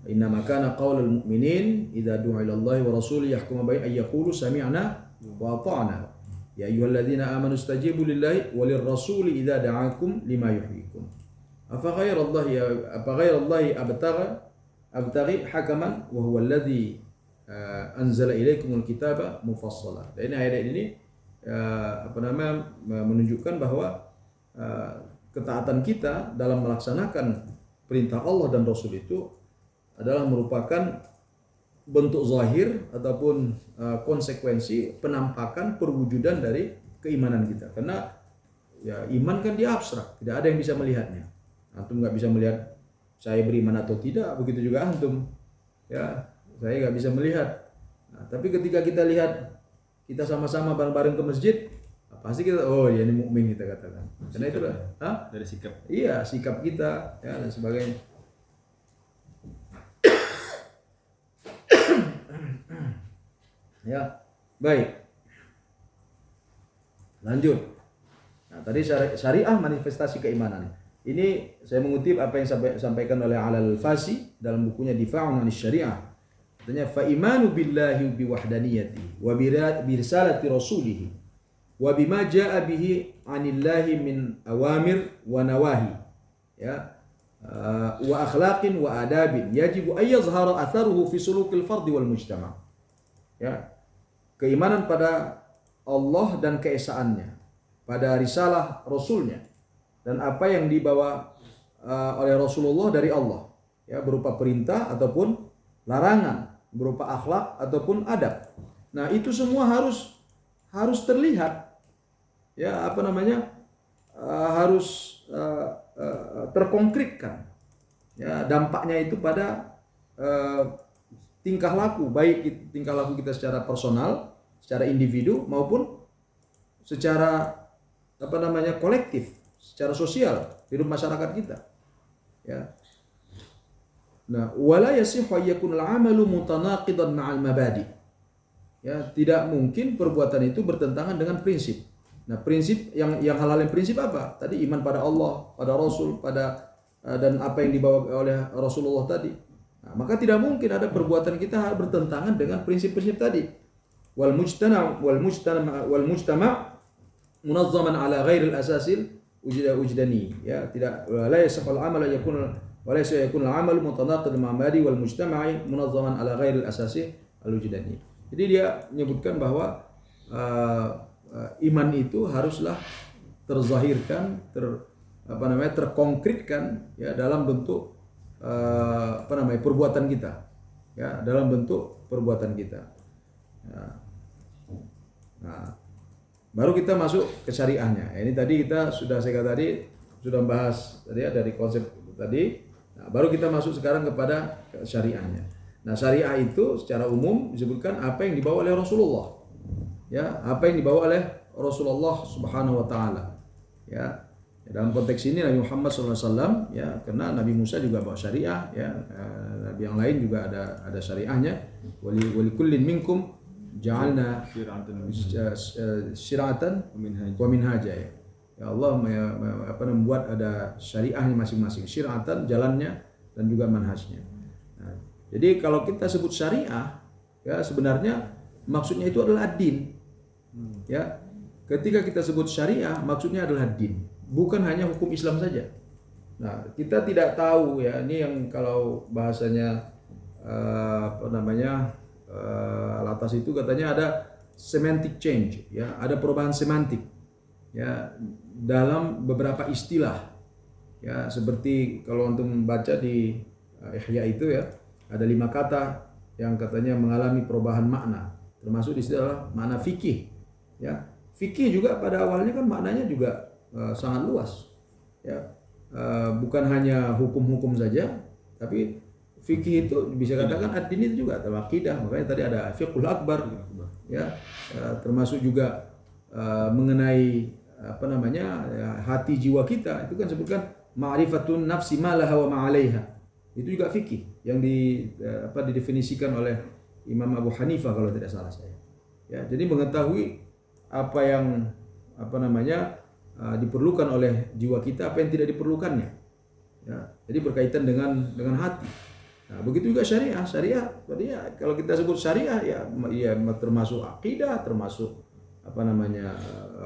Inna makana qaulul mu'minin idza du'a ila Allah wa rasulihi yahkumu bainahum ay yaqulu sami'na wa ata'na. Ya ayyuhalladzina amanu istajibu lillahi walir rasuli idza da'akum lima yuhyikum. Afa ghairallahi abtaghi hakaman wa huwa alladzi anzala ilaikumul kitaba mufassala. Dan ayat ini menunjukkan bahwa ketaatan kita dalam melaksanakan perintah Allah dan Rasul itu adalah merupakan bentuk zahir ataupun konsekuensi penampakan perwujudan dari keimanan kita. Karena ya iman kan dia abstrak, tidak ada yang bisa melihatnya. Antum nggak bisa melihat saya beriman atau tidak, begitu juga antum. Ya, saya nggak bisa melihat. Nah, tapi ketika kita lihat kita sama-sama bareng-bareng ke masjid, pasti kita ya ini mukmin kita katakan. Karena itu dari sikap. Iya, sikap kita ya dan sebagainya. Ya, baik. Lanjut. Nah, tadi syariah manifestasi keimanan. Ini saya mengutip apa yang disampaikan oleh Al-Fasi dalam bukunya Difa'un 'anil Syariah. Katanya fa imanu billahi bi wahdaniyati wa bi risalati rasulih wa bima jaa bihi 'anillahi min awamir wa nawahi ya wa akhlaqin wa adabin yajibu ay yazhara atharuhu fi sulukil fardi wal mujtama. Ya. Keimanan pada Allah dan keesaannya, pada risalah Rasulnya, dan apa yang dibawa oleh Rasulullah dari Allah, ya, berupa perintah ataupun larangan, berupa akhlak ataupun adab. Nah, itu semua harus terlihat, ya, harus terkonkretkan, ya, dampaknya itu pada tingkah laku, baik tingkah laku kita secara personal, secara individu maupun secara kolektif, secara sosial hidup masyarakat kita. Ya. Nah, wala yasihhu ayyakun al-'amalu mutanaqidan ma'al mabadi. Ya, tidak mungkin perbuatan itu bertentangan dengan prinsip. Nah, prinsip yang halal yang prinsip apa? Tadi iman pada Allah, pada Rasul, dan apa yang dibawa oleh Rasulullah tadi. Nah, maka tidak mungkin ada perbuatan kita bertentangan dengan prinsip-prinsip tadi. Wal mujtama' munazzaman ala ghairil asasil ujdani. Ya, tidak la yasihhu al-'amal yakun wa la yakun al-'amal mutanaqid ma'amadi wal mujtama'i munazzaman ala ghairil asasi al-ujdani. Jadi dia menyebutkan bahwa iman itu haruslah terzahirkan, terkonkretkan, ya, dalam bentuk perbuatan kita, ya, dalam bentuk perbuatan kita. Ya. Nah, baru kita masuk ke syariahnya. Ini tadi saya sudah bahas tadi ya, dari konsep tadi. Nah, baru kita masuk sekarang kepada syariahnya. Nah, syariah itu secara umum disebutkan apa yang dibawa oleh Rasulullah. Ya, apa yang dibawa oleh Rasulullah Subhanahu wa taala. Ya. Dalam konteks ini Nabi Muhammad SAW, ya, karena Nabi Musa juga bawa syariah, ya, Nabi yang lain juga ada syariahnya. Wali kullin minkum ja'alna syir'atan wa minhaja. Ya Allah membuat ada syariahnya masing-masing, syir'atan jalannya dan juga manhajnya. Nah, jadi kalau kita sebut syariah, ya, sebenarnya maksudnya itu adalah ad-din. Ya. Ketika kita sebut syariah, maksudnya adalah din, bukan hanya hukum Islam saja. Nah, kita tidak tahu, ya, ini yang kalau bahasanya atas itu katanya ada semantic change, ya, ada perubahan semantik, ya, dalam beberapa istilah, ya, seperti kalau untuk membaca di Ihya itu, ya, ada 5 kata yang katanya mengalami perubahan makna, termasuk di istilah makna fikih, ya. Fikih juga pada awalnya kan maknanya juga sangat luas, ya, bukan hanya hukum-hukum saja, tapi fikih itu bisa katakan ad-din itu juga atau akidah. Makanya tadi ada fiqhul akbar, ya, termasuk juga mengenai hati jiwa kita, itu kan sebutkan ma'rifatun nafsi ma laha wa ma 'alaiha. Itu juga fikih yang didefinisikan oleh Imam Abu Hanifah kalau tidak salah saya. Ya, jadi mengetahui apa yang diperlukan oleh jiwa kita, apa yang tidak diperlukannya. Ya, jadi berkaitan dengan hati. Nah, begitu juga syariah. Syariah, ya, kalau kita sebut syariah, ya termasuk akidah, termasuk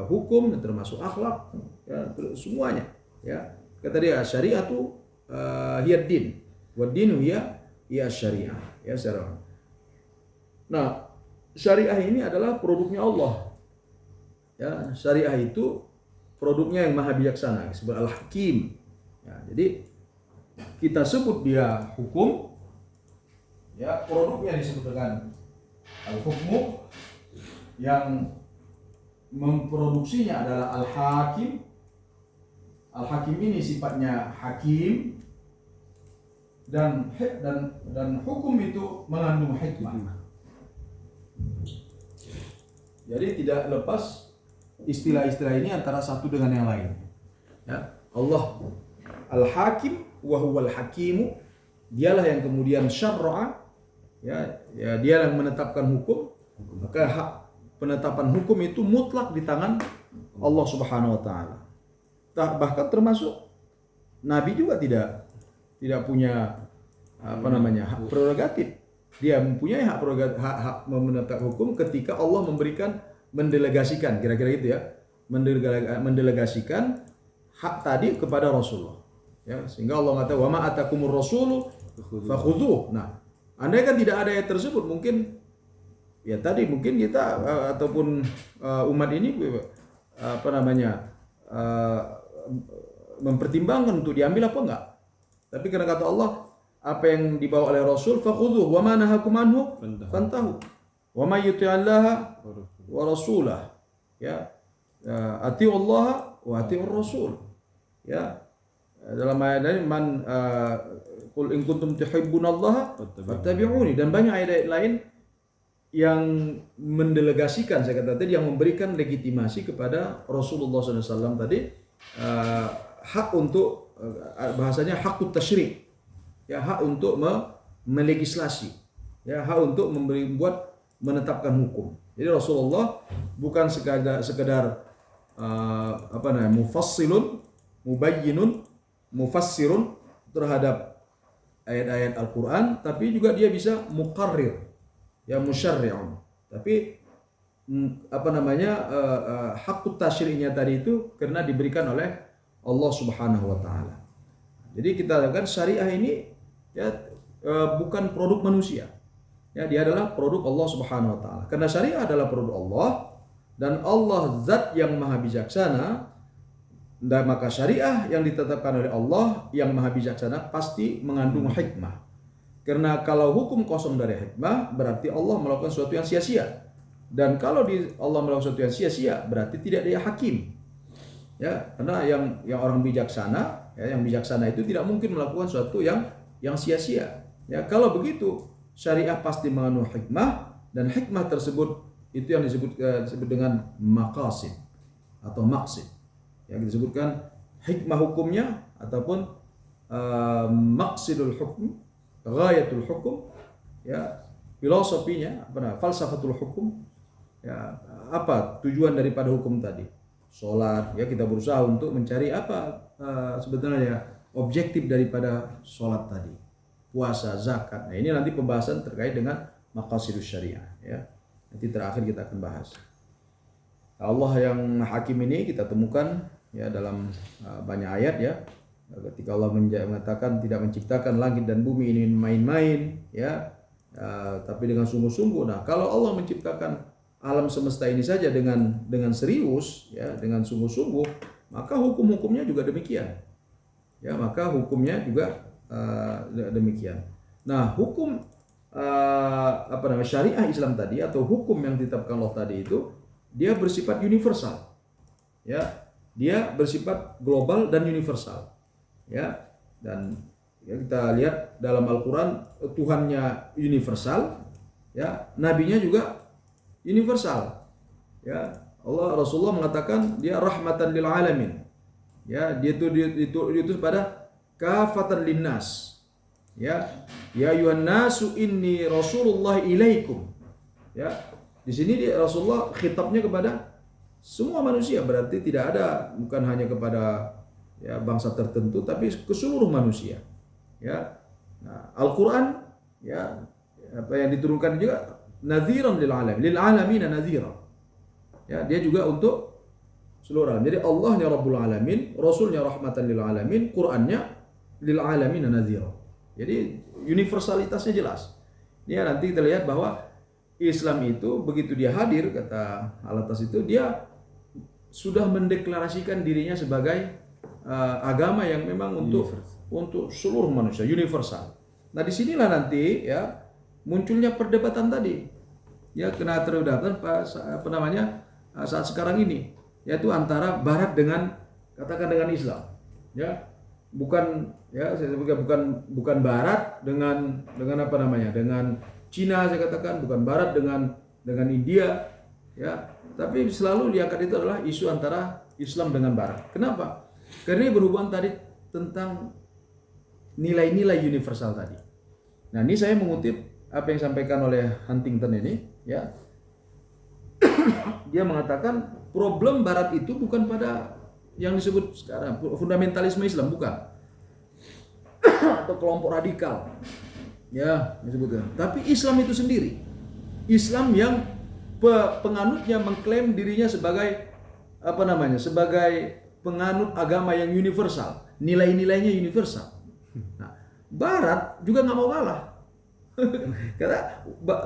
hukum, dan termasuk akhlak, ya, semuanya. Ya, kata dia syariah itu hiya din, wa dinu hiya syariah. Ya, syariah. Nah, syariah ini adalah produknya Allah. Ya, syariah itu produknya yang maha bijaksana, disebut Al-Hakim. Ya, jadi kita sebut dia hukum, ya, produknya disebut dengan Al-Hukmu, yang memproduksinya adalah Al-Hakim. Al-Hakim ini sifatnya hakim, dan hukum itu mengandung hikmah. Jadi tidak lepas istilah-istilah ini antara satu dengan yang lain. Ya, Allah Al-Hakim wa huwal Hakimu, dialah yang kemudian syarra'a, ya, dia yang menetapkan hukum. Maka hak penetapan hukum itu mutlak di tangan Allah Subhanahu wa taala. Bahkan termasuk Nabi juga tidak punya hak prerogatif. Dia mempunyai hak prerogatif, hak menetapkan hukum ketika Allah mendelegasikan, kira-kira gitu ya, mendelegasikan hak tadi kepada Rasulullah. Ya, sehingga Allah mengatakan wa ma atakumur rasulu fakhudhuh. Nah, andai kan tidak ada ayat tersebut, mungkin ya tadi mungkin kita ataupun umat ini mempertimbangkan untuk diambil apa enggak. Tapi karena kata Allah, apa yang dibawa oleh Rasul fakhudhuh wa ma nahakum anhu fantahu. Wa may yuti'allaha wa rasulah. Ya. Ati'u Allah wa ati'ur Rasul. Ya. Dalam ayat ini man qul in kuntum tuhibbunallaha fattabi'uni, dan banyak ayat-ayat lain yang mendelegasikan, saya kata tadi, yang memberikan legitimasi kepada Rasulullah SAW tadi, hak untuk bahasanya hakut tasyri', ya, hak untuk melegislasi, ya, hak untuk menetapkan hukum. Jadi Rasulullah bukan sekedar mufassilun, mubayyinun, mufassirun terhadap ayat-ayat Al-Quran, tapi juga dia bisa muqarrir, ya, musyarri'un. Tapi hakut tasyri'nya tadi itu karena diberikan oleh Allah Subhanahu wa taala. Jadi kita katakan syariah ini ya bukan produk manusia. Ya, dia adalah produk Allah Subhanahu wa taala. Karena syariah adalah produk Allah dan Allah zat yang maha bijaksana, dan maka syariah yang ditetapkan oleh Allah yang maha bijaksana pasti mengandung hikmah. Karena kalau hukum kosong dari hikmah, berarti Allah melakukan sesuatu yang sia-sia. Dan kalau Allah melakukan sesuatu yang sia-sia, berarti tidak dia hakim. Ya, karena yang orang bijaksana, ya, yang bijaksana itu tidak mungkin melakukan sesuatu yang sia-sia. Ya, kalau begitu syariah pasti mengandung hikmah, dan hikmah tersebut itu yang disebut dengan maqasid atau maqsid. Yang disebutkan hikmah hukumnya ataupun maqsidul hukum, ghayatul hukum, ya, filosofinya, falsafatul hukum, ya, apa tujuan daripada hukum tadi. Sholat, ya, kita berusaha untuk mencari apa sebenarnya objektif daripada sholat tadi. Puasa, zakat. Nah, ini nanti pembahasan terkait dengan maqasidus syariah, ya. Nanti terakhir kita akan bahas. Allah yang hakim ini kita temukan ya dalam banyak ayat, ya. Ketika Allah mengatakan tidak menciptakan langit dan bumi ini main-main, ya, tapi dengan sungguh-sungguh. Nah, kalau Allah menciptakan alam semesta ini saja dengan serius, ya, dengan sungguh-sungguh, maka hukum-hukumnya juga demikian. Ya, maka hukumnya juga demikian. Nah, hukum syariah Islam tadi atau hukum yang ditetapkan Allah tadi itu dia bersifat universal. Ya, dia bersifat global dan universal. Ya, dan ya, kita lihat dalam Al-Quran Tuhannya universal, ya, nabinya juga universal. Ya, Rasulullah mengatakan dia rahmatan lil alamin. Ya, dia itu pada kafatan linnas. Ya, ya ayuhan nasu inni rasulullah ilaikum. Ya, di sini Rasulullah khitabnya kepada semua manusia, berarti tidak ada, bukan hanya kepada ya bangsa tertentu, tapi ke seluruh manusia. Ya, nah, Al-Quran, ya, apa yang diturunkan juga nadhiran lil alamin nadhira. Ya, dia juga untuk seluruh alam. Jadi Allahnya Rabbul Alamin, Rasulnya rahmatan lil alamin, Qurannya lil alamin nadhira. Jadi universalitasnya jelas. Dia nanti kita lihat bahwa Islam itu begitu dia hadir, kata Al-Atas itu, dia sudah mendeklarasikan dirinya sebagai agama yang memang untuk seluruh manusia, universal. Nah, disinilah nanti ya munculnya perdebatan tadi, ya, kena terhadap saat sekarang ini, yaitu antara Barat dengan Islam, ya, bukan, ya, saya sebutkan bukan Barat dengan Cina, saya katakan bukan Barat dengan India, ya, tapi selalu diangkat itu adalah isu antara Islam dengan Barat. Kenapa? Karena ini berhubungan tadi tentang nilai-nilai universal tadi. Nah, ini saya mengutip apa yang disampaikan oleh Huntington ini, ya. Dia mengatakan problem Barat itu bukan pada yang disebut sekarang fundamentalisme Islam, bukan. atau kelompok radikal. Ya, disebutkan. Tapi Islam itu sendiri, Islam yang penganutnya mengklaim dirinya sebagai sebagai penganut agama yang universal, nilai-nilainya universal. Nah, Barat juga nggak mau kalah. Karena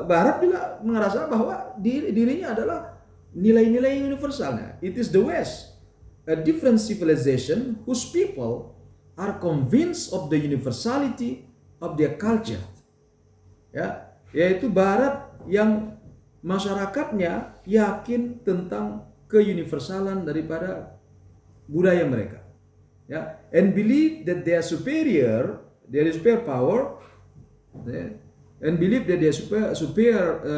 Barat juga merasa bahwa dirinya adalah nilai-nilai universalnya. It is the West, a different civilization whose people are convinced of the universality of their culture. Ya, yaitu Barat yang masyarakatnya yakin tentang keuniversalan daripada budaya mereka. Ya, and believe that their superior power, and believe that their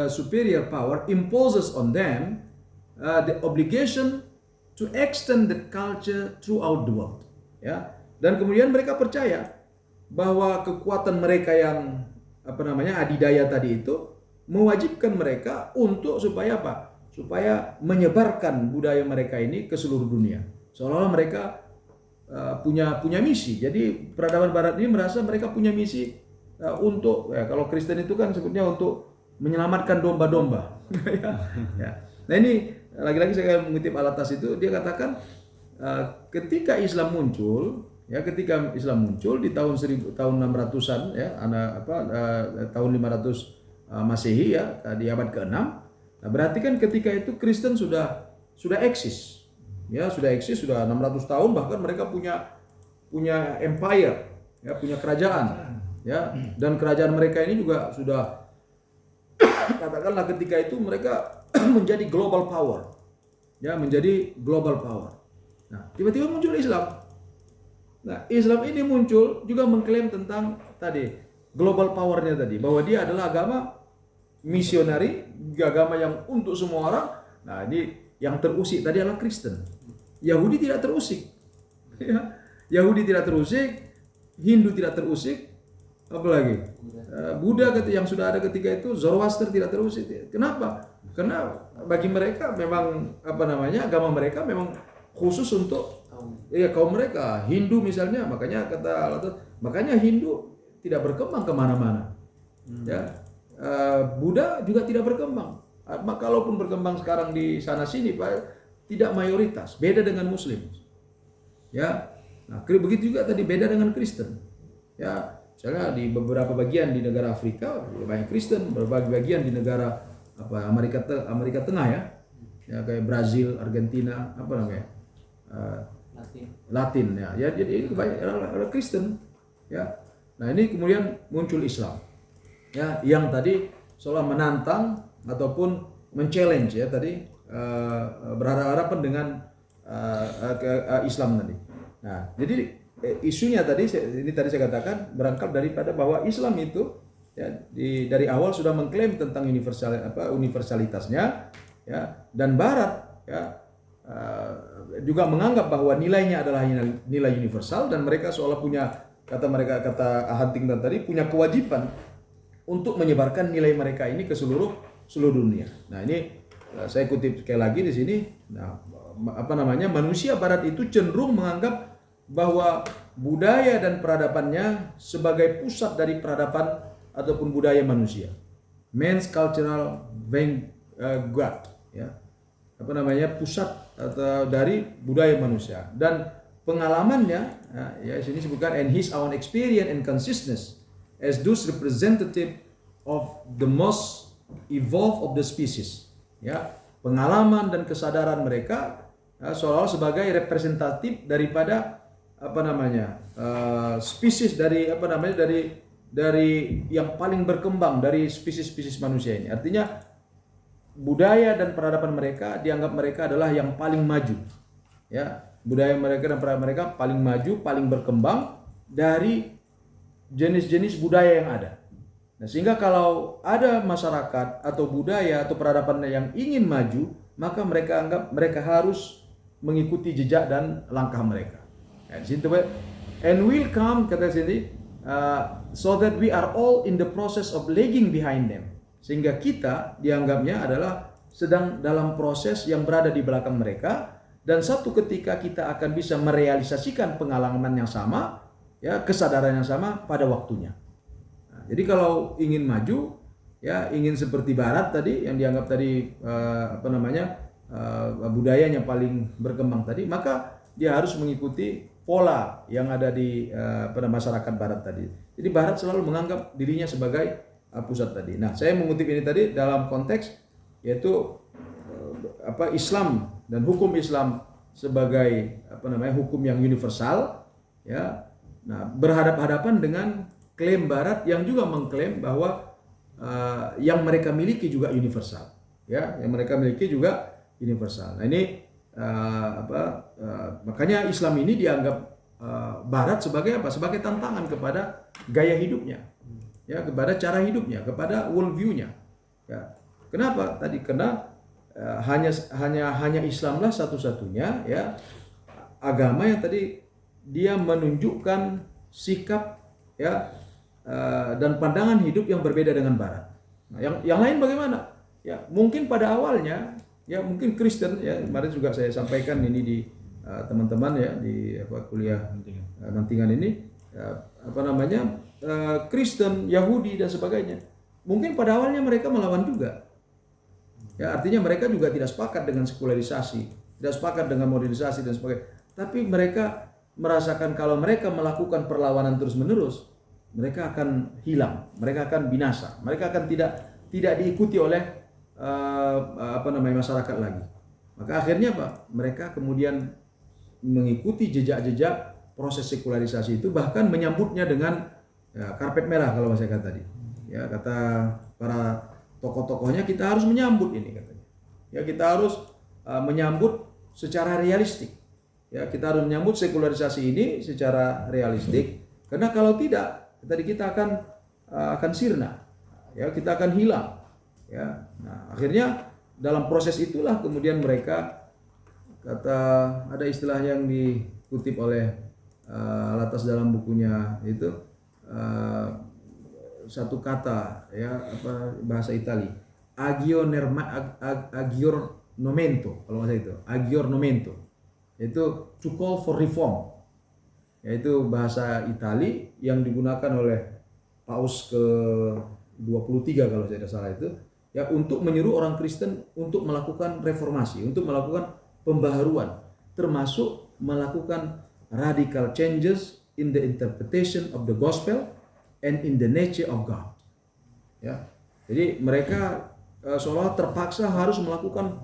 superior power imposes on them the obligation to extend the culture throughout the world. Ya, dan kemudian mereka percaya bahwa kekuatan mereka yang adidaya tadi itu mewajibkan mereka untuk supaya apa? Supaya menyebarkan budaya mereka ini ke seluruh dunia. Seolah-olah mereka punya misi. Jadi peradaban Barat ini merasa mereka punya misi untuk, kalau Kristen itu kan sebutnya untuk menyelamatkan domba-domba. Ya. Nah ini lagi-lagi saya mengutip Alatas itu, dia katakan ketika Islam muncul di tahun 600-an ya, tahun 500 Masehi ya, di abad ke-6. Nah, berarti kan ketika itu Kristen sudah eksis. Ya, sudah 600 tahun, bahkan mereka punya empire, ya, punya kerajaan. Ya, dan kerajaan mereka ini juga sudah katakanlah ketika itu mereka menjadi global power. Ya, menjadi global power. Nah, tiba-tiba muncul Islam. Nah, Islam ini muncul juga mengklaim tentang tadi global powernya tadi, bahwa dia adalah agama misionari, agama yang untuk semua orang. Nah, ini yang terusik tadi adalah Kristen. Yahudi tidak terusik. Ya, Yahudi tidak terusik, Hindu tidak terusik, apalagi Buddha yang sudah ada ketika itu, Zoroaster tidak terusik. Kenapa? Karena bagi mereka memang agama mereka memang khusus untuk kaum mereka. Hindu misalnya, makanya Hindu tidak berkembang kemana-mana. Ya, Buddha juga tidak berkembang. Kalaupun berkembang sekarang di sana sini, tidak mayoritas. Beda dengan Muslim. Ya, nah begitu juga tadi beda dengan Kristen. Ya, misalnya di beberapa bagian di negara Afrika banyak Kristen, berbagai bagian di negara Amerika Tengah ya, kayak Brazil, Argentina, Latin ya. Ya, jadi itu banyak orang Kristen. Ya, nah ini kemudian muncul Islam. Ya, yang tadi seolah menantang ataupun men-challenge ya tadi berhadapan dengan Islam tadi. Nah, jadi isunya tadi saya katakan berangkat daripada bahwa Islam itu ya dari awal sudah mengklaim tentang universalitasnya ya, dan Barat ya juga menganggap bahwa nilainya adalah nilai universal, dan mereka seolah punya kata Huntington tadi punya kewajiban untuk menyebarkan nilai mereka ini ke seluruh dunia. Nah, ini saya kutip sekali lagi di sini. Nah, manusia Barat itu cenderung menganggap bahwa budaya dan peradabannya sebagai pusat dari peradaban ataupun budaya manusia. Man's cultural vanguard, ya. Pusat atau dari budaya manusia, dan pengalamannya ya sini sebutkan, and his own experience and consciousness as those representative of the most evolved of the species. Ya, pengalaman dan kesadaran mereka seolah-olah sebagai representatif daripada spesies dari dari yang paling berkembang dari spesies-spesies manusia ini. Artinya budaya dan peradaban mereka dianggap mereka adalah yang paling maju. Ya, budaya mereka dan peradaban mereka paling maju, paling berkembang dari jenis-jenis budaya yang ada. Nah, sehingga kalau ada masyarakat atau budaya atau peradaban yang ingin maju, maka mereka anggap mereka harus mengikuti jejak dan langkah mereka. And will come, kata sini, so that we are all in the process of lagging behind them. Sehingga kita dianggapnya adalah sedang dalam proses yang berada di belakang mereka, dan satu ketika kita akan bisa merealisasikan pengalaman yang sama, ya kesadaran yang sama pada waktunya. Nah, jadi kalau ingin maju, ya ingin seperti Barat tadi yang dianggap tadi budayanya paling berkembang tadi, maka dia harus mengikuti pola yang ada di pada masyarakat Barat tadi. Jadi Barat selalu menganggap dirinya sebagai pusat tadi. Nah, saya mengutip ini tadi dalam konteks yaitu Islam dan hukum Islam sebagai hukum yang universal, ya. Nah, berhadap-hadapan dengan klaim Barat yang juga mengklaim bahwa yang mereka miliki juga universal, ya, yang mereka miliki juga universal. Nah, ini makanya Islam ini dianggap Barat sebagai apa? Sebagai tantangan kepada gaya hidupnya, ya, kepada cara hidupnya, kepada worldview-nya. Ya. Kenapa? Tadi karena hanya Islamlah satu-satunya, ya, agama yang tadi dia menunjukkan sikap, ya, dan pandangan hidup yang berbeda dengan Barat. Nah, yang lain bagaimana? Ya, mungkin pada awalnya, ya, mungkin Kristen, ya, kemarin juga saya sampaikan ini di teman-teman, ya, di kuliah Mantingan ini, Kristen, Yahudi dan sebagainya. Mungkin pada awalnya mereka melawan juga. Ya, artinya mereka juga tidak sepakat dengan sekularisasi, tidak sepakat dengan modernisasi dan sebagainya. Tapi mereka merasakan kalau mereka melakukan perlawanan terus-menerus, mereka akan hilang, mereka akan binasa, mereka akan tidak diikuti oleh masyarakat lagi. Maka akhirnya apa? Mereka kemudian mengikuti jejak-jejak proses sekularisasi itu, bahkan menyambutnya dengan karpet merah kalau saya kata tadi. Ya, kata para tokoh-tokohnya, kita harus menyambut ini katanya. Ya, kita harus menyambut secara realistik. Ya, kita harus menyambut sekularisasi ini secara realistik, karena kalau tidak, tadi kita akan sirna. Ya, kita akan hilang. Ya. Nah, akhirnya dalam proses itulah kemudian mereka ada istilah yang dikutip oleh Latas dalam bukunya itu, satu kata, ya, bahasa Itali, aggiornomento, kalau nggak salah itu, aggiornomento, itu to call for reform, yaitu bahasa Itali yang digunakan oleh Paus ke-23 kalau saya tidak salah itu, ya, untuk menyuruh orang Kristen untuk melakukan reformasi, untuk melakukan pembaharuan, termasuk melakukan radical changes in the interpretation of the gospel and in the nature of God. Ya. Jadi mereka seolah terpaksa harus melakukan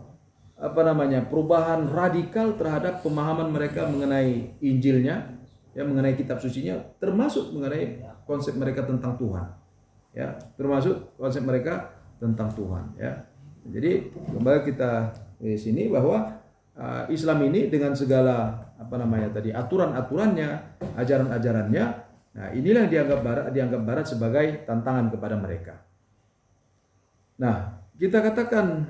perubahan radikal terhadap pemahaman mereka mengenai Injilnya, ya, mengenai kitab sucinya, termasuk mengenai konsep mereka tentang Tuhan. Ya, termasuk konsep mereka tentang Tuhan, ya. Jadi kembali kita di sini bahwa Islam ini dengan segala aturan-aturannya, ajaran-ajarannya, nah, inilah yang dianggap Barat sebagai tantangan kepada mereka. Nah, kita katakan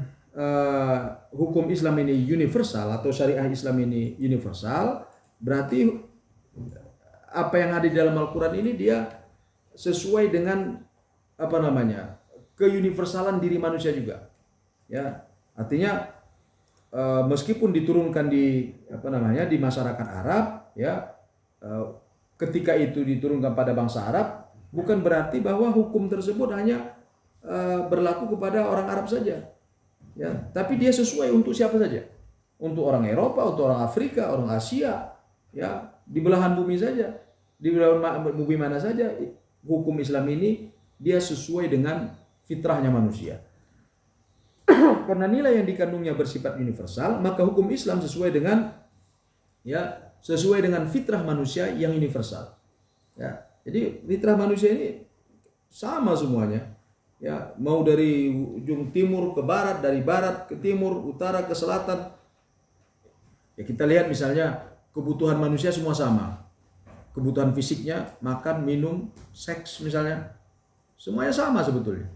hukum Islam ini universal atau syariah Islam ini universal, berarti apa yang ada di dalam Al-Quran ini dia sesuai dengan keuniversalan diri manusia juga. Ya, artinya meskipun diturunkan di masyarakat Arab, ya, ketika itu diturunkan pada bangsa Arab, bukan berarti bahwa hukum tersebut hanya berlaku kepada orang Arab saja, ya, tapi dia sesuai untuk siapa saja, untuk orang Eropa, untuk orang Afrika, orang Asia, ya, di belahan bumi saja, di belahan bumi mana saja, hukum Islam ini dia sesuai dengan fitrahnya manusia. Karena nilai yang dikandungnya bersifat universal, maka hukum Islam sesuai dengan fitrah manusia yang universal. Ya, jadi fitrah manusia ini sama semuanya. Ya, mau dari ujung timur ke barat, dari barat ke timur, utara ke selatan. Ya, kita lihat misalnya kebutuhan manusia semua sama. Kebutuhan fisiknya, makan, minum, seks misalnya, semuanya sama sebetulnya.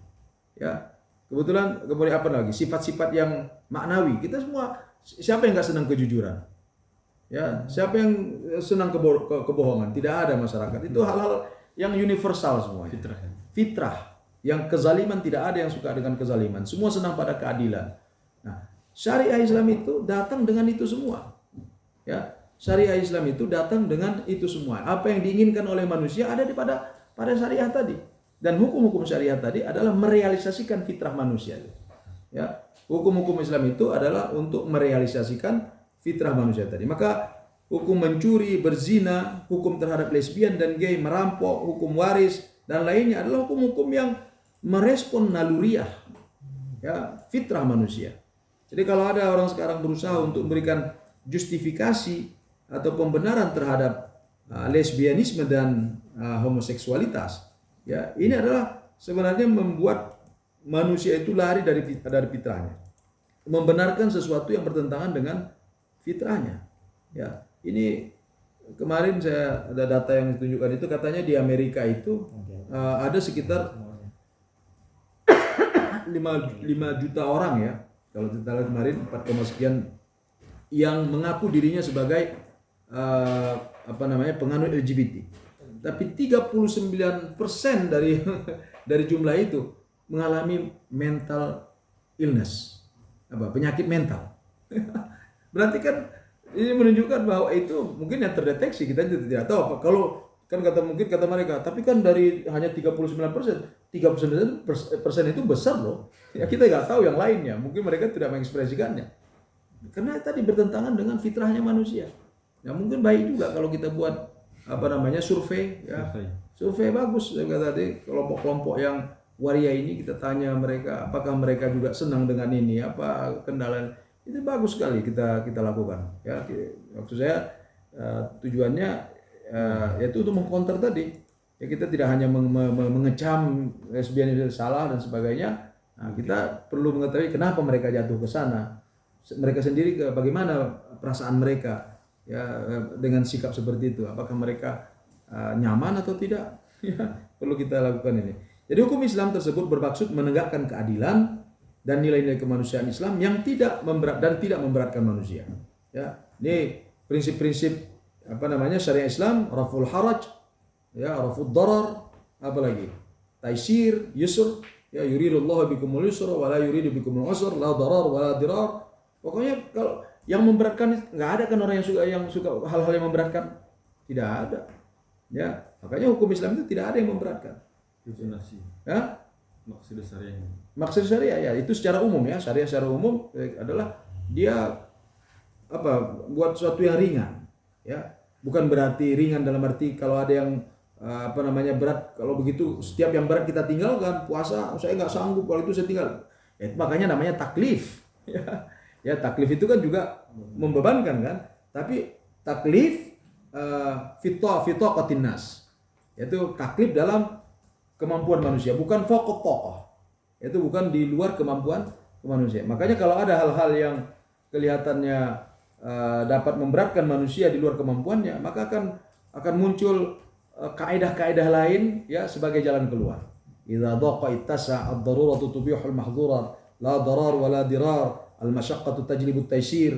Ya. Kebetulan kemudian apa lagi? Sifat-sifat yang maknawi. Kita semua, siapa yang nggak senang kejujuran? Ya, siapa yang senang kebohongan? Tidak ada masyarakat. Itu hal-hal yang universal semua. Fitrah. Yang kezaliman tidak ada yang suka dengan kezaliman. Semua senang pada keadilan. Nah, syariah Islam itu datang dengan itu semua. Ya, syariah Islam itu datang dengan itu semua. Apa yang diinginkan oleh manusia ada pada syariah tadi. Dan hukum-hukum syariah tadi adalah merealisasikan fitrah manusia. Ya, hukum-hukum Islam itu adalah untuk merealisasikan fitrah manusia tadi. Maka hukum mencuri, berzina, hukum terhadap lesbian dan gay, merampok, hukum waris dan lainnya adalah hukum-hukum yang merespon naluriah, ya, fitrah manusia. Jadi kalau ada orang sekarang berusaha untuk memberikan justifikasi atau pembenaran terhadap lesbianisme dan homoseksualitas, ya, ini adalah sebenarnya membuat manusia itu lari dari fitrahnya, membenarkan sesuatu yang bertentangan dengan fitrahnya. Ya, ini kemarin saya ada data yang ditunjukkan itu, katanya di Amerika itu ada sekitar 5 juta orang, ya, kalau kita lihat kemarin 4, sekian yang mengaku dirinya sebagai penganut LGBT. Tapi 39% dari jumlah itu mengalami mental illness, penyakit mental. Berarti kan ini menunjukkan bahwa itu mungkin yang terdeteksi, kita tidak tahu apa. Kalau kan kata mereka, tapi kan dari hanya 39%, 39% itu besar loh. Ya, kita nggak tahu yang lainnya. Mungkin mereka tidak mengekspresikannya. Karena tadi bertentangan dengan fitrahnya manusia. Ya, mungkin baik juga kalau kita buat survei, ya. Survei bagus juga tadi, kelompok-kelompok yang waria ini kita tanya mereka apakah mereka juga senang dengan ini, apa kendala. Itu bagus sekali kita lakukan. Ya, waktu saya tujuannya yaitu untuk mengcounter tadi. Ya, kita tidak hanya mengecam lesbian itu salah dan sebagainya. Nah, kita perlu mengetahui kenapa mereka jatuh ke sana. Mereka sendiri bagaimana perasaan mereka, ya, dengan sikap seperti itu. Apakah mereka nyaman atau tidak? Ya, perlu kita lakukan ini. Jadi hukum Islam tersebut bermaksud menegakkan keadilan dan nilai-nilai kemanusiaan Islam yang tidak memberatkan manusia. Ya, ini prinsip-prinsip syariat Islam, raful haraj, ya, raful darar, apalagi taisir, yusr, ya, yuridullahu bikumul yusra wa la yuridu bikumul usra, la darar wa la dirar. Pokoknya kalau yang memberatkan, nggak ada kan orang yang suka hal-hal yang memberatkan, tidak ada. Ya, makanya hukum Islam itu tidak ada yang memberatkan. Ya? Maksud syariah, ya, itu secara umum, ya. Syariah secara umum adalah dia buat sesuatu yang ringan, ya. Bukan berarti ringan dalam arti kalau ada yang berat, kalau begitu setiap yang berat kita tinggalkan. Puasa saya nggak sanggup, kalau itu saya tinggal. Ya, makanya namanya taklif. Ya, taklif itu kan juga membebankan kan. Tapi taklif fitaqatin nas, yaitu taklif dalam kemampuan manusia, bukan pokok-pokok. Itu bukan di luar kemampuan manusia. Makanya kalau ada hal-hal yang kelihatannya dapat memberatkan manusia di luar kemampuannya, maka akan muncul kaidah-kaidah lain, ya, sebagai jalan keluar. Idza dhaqa ittasa ad-daruratu tubihul mahdhurat, la darar wa la dirar, al-masyaqqatu tajlibu at-taysir.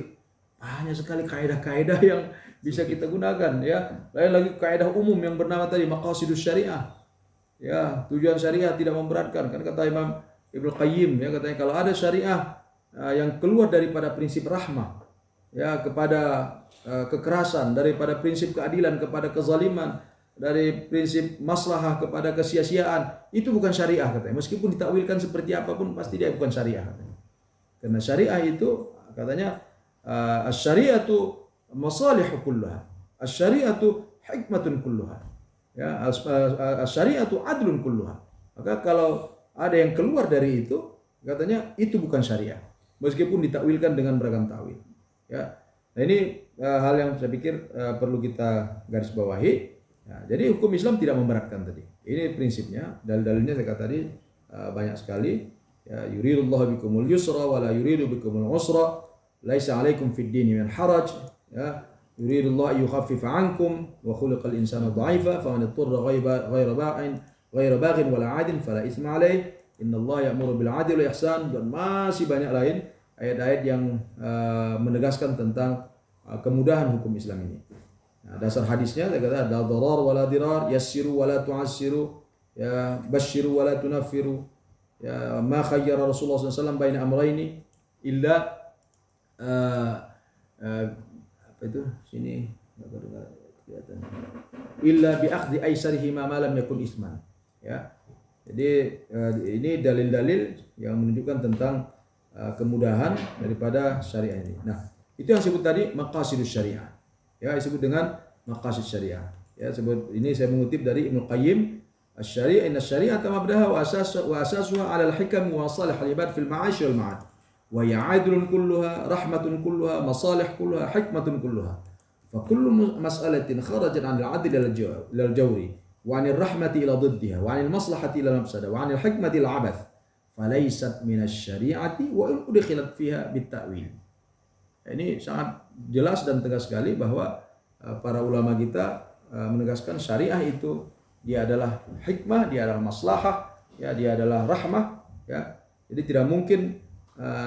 Banyak sekali kaidah-kaidah yang bisa kita gunakan, ya. Lain lagi kaidah umum yang bernama tadi maqasidus syariah. Ya, tujuan syariah tidak memberatkan. Kan kata Imam Ibnu Qayyim, ya, katanya kalau ada syariah yang keluar daripada prinsip rahmah, ya, kepada kekerasan, daripada prinsip keadilan kepada kezaliman, dari prinsip maslahah kepada kesia-siaan, itu bukan syariah, katanya. Meskipun ditakwilkan seperti apapun, pasti dia bukan syariah, katanya. Karena syariah itu, katanya, asy-syari'atu masalihu kulluha, asy-syari'atu hikmatun kulluha. Ya, asy-syari'atu adlun kulluha. Maka kalau ada yang keluar dari itu, katanya itu bukan syariah, meskipun ditakwilkan dengan beragam takwil. Ya. Nah, ini hal yang saya pikir perlu kita garis bawahi. Ya, jadi hukum Islam tidak memberatkan tadi. Ini prinsipnya. Dalil-dalilnya saya kata tadi banyak sekali. Ya, yuridullahu bikumul yusra wa la yuridu bikumul usra. Laisa 'alaikum fid dini min haraj. Ya. Yuridullahu yukhaffifa 'ankum wa khuliqal insanu dha'ifa faman ittara ghayra baghin wala 'adin fala itsma 'alaihi. Innallaha ya'muru bil 'adli wal ihsan, dan masih banyak lain ayat-ayat yang menegaskan tentang kemudahan hukum Islam ini. Nah, dasar hadisnya saya kata la darar wala dirar, yassiru wala tu'assiru, ya, basyiru wala tunaffiru. Ya, ma khayyara Rasulullah SAW baina amrayni illa apa itu sini enggak kelihatan. Illa bi akhdhi aisarihi ma lam yakun isman. Ya. Jadi ini dalil-dalil yang menunjukkan tentang kemudahan daripada syariah ini. Nah, itu yang disebut tadi maqasidus syariah. Ya, disebut dengan maqasid syariah. Ya, sebut ini saya mengutip dari Ibnu Qayyim, "Asy-syari'ah inna asy-syari'ata mabdaha wa asasuha 'ala al-hikam wa salih al-ibad fil ma'ash wal ma'ad. Wa ya'adlun kulluha, rahmatun kulluha, masalih kulluha, hikmatun kulluha. Fa kullu mas'alatin kharajat 'an al-'adl ila al-jawri wa 'an ar-rahmati ila ضدها wa 'an al-maslahati ila al-mafsadah wa 'an al-hikmati ila al-'abath. Falaysat min asy-syari'ati wa in udkhilat fiha bit-ta'wil." Ini sangat jelas dan tegas sekali bahwa para ulama kita menegaskan syariah itu dia adalah hikmah, dia adalah maslahah, ya, dia adalah rahmah, ya. Jadi tidak mungkin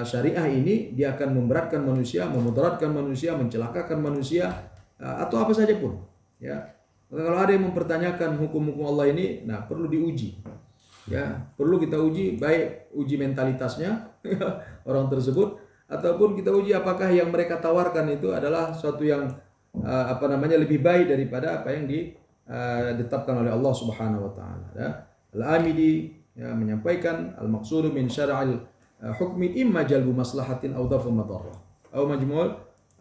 syariah ini dia akan memberatkan manusia, memudaratkan manusia, mencelakakan manusia atau apa saja pun, ya. Maka kalau ada yang mempertanyakan hukum-hukum Allah ini, nah perlu diuji. Ya, perlu kita uji, baik uji mentalitasnya orang tersebut ataupun kita uji apakah yang mereka tawarkan itu adalah suatu yang lebih baik daripada apa yang ditetapkan oleh Allah Subhanahu wa taala, ya. Al-Amidi ya, menyampaikan al-maqsudu min syara'il hukmi imma jalbu maslahatin aw dafu madarrah aw majmul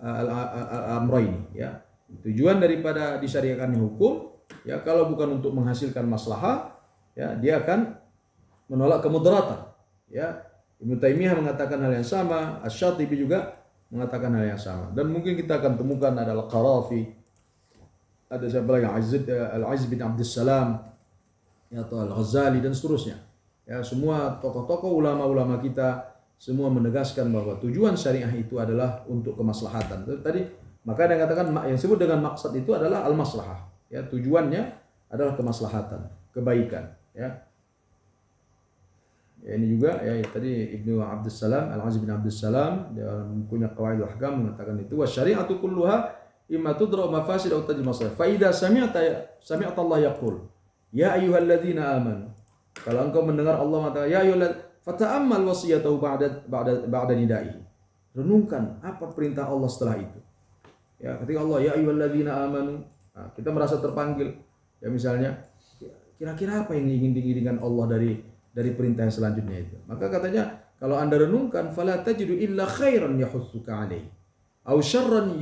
al-amrayn, ya. Tujuan daripada disyariatkannya hukum, ya, kalau bukan untuk menghasilkan maslahah, ya, dia akan menolak kemudaratan, ya. Ibnu Taimiyah mengatakan hal yang sama, Asy-Syatibi juga mengatakan hal yang sama. Dan mungkin kita akan temukan ada Al-Qarafi, ada siapa lagi, Al-Aziz bin Abdussalam, ya, atau Al-Ghazali dan seterusnya. Ya, semua tokoh-tokoh ulama-ulama kita semua menegaskan bahwa tujuan syariah itu adalah untuk kemaslahatan. Tadi maka yang katakan yang disebut dengan maksud itu adalah al-maslahah. Ya, tujuannya adalah kemaslahatan, kebaikan, ya. Ya, ini juga ya tadi Ibnu Abdussalam, Al-Aziz bin Abdussalam dalam bukunya Qawaidul Ahkam mengatakan itu wasyari'atu kulluha imma tudra mafasid aw tajma masalih. Fa idza sami'ta Allah yaqul ya ayyuhalladzina amanu. Kalau engkau mendengar Allah mengatakan ya ayyuhalladzina fata'ammal wasiyatahu ba'da nidaihi. Renungkan apa perintah Allah setelah itu. Ya, ketika Allah ya ayyuhalladzina amanu, nah, kita merasa terpanggil. Ya misalnya kira-kira apa yang ingin diinginkan Allah dari perintah yang selanjutnya itu. Maka katanya kalau Anda renungkan fala tajidu illa khairan yahussuka alaihi aw syarran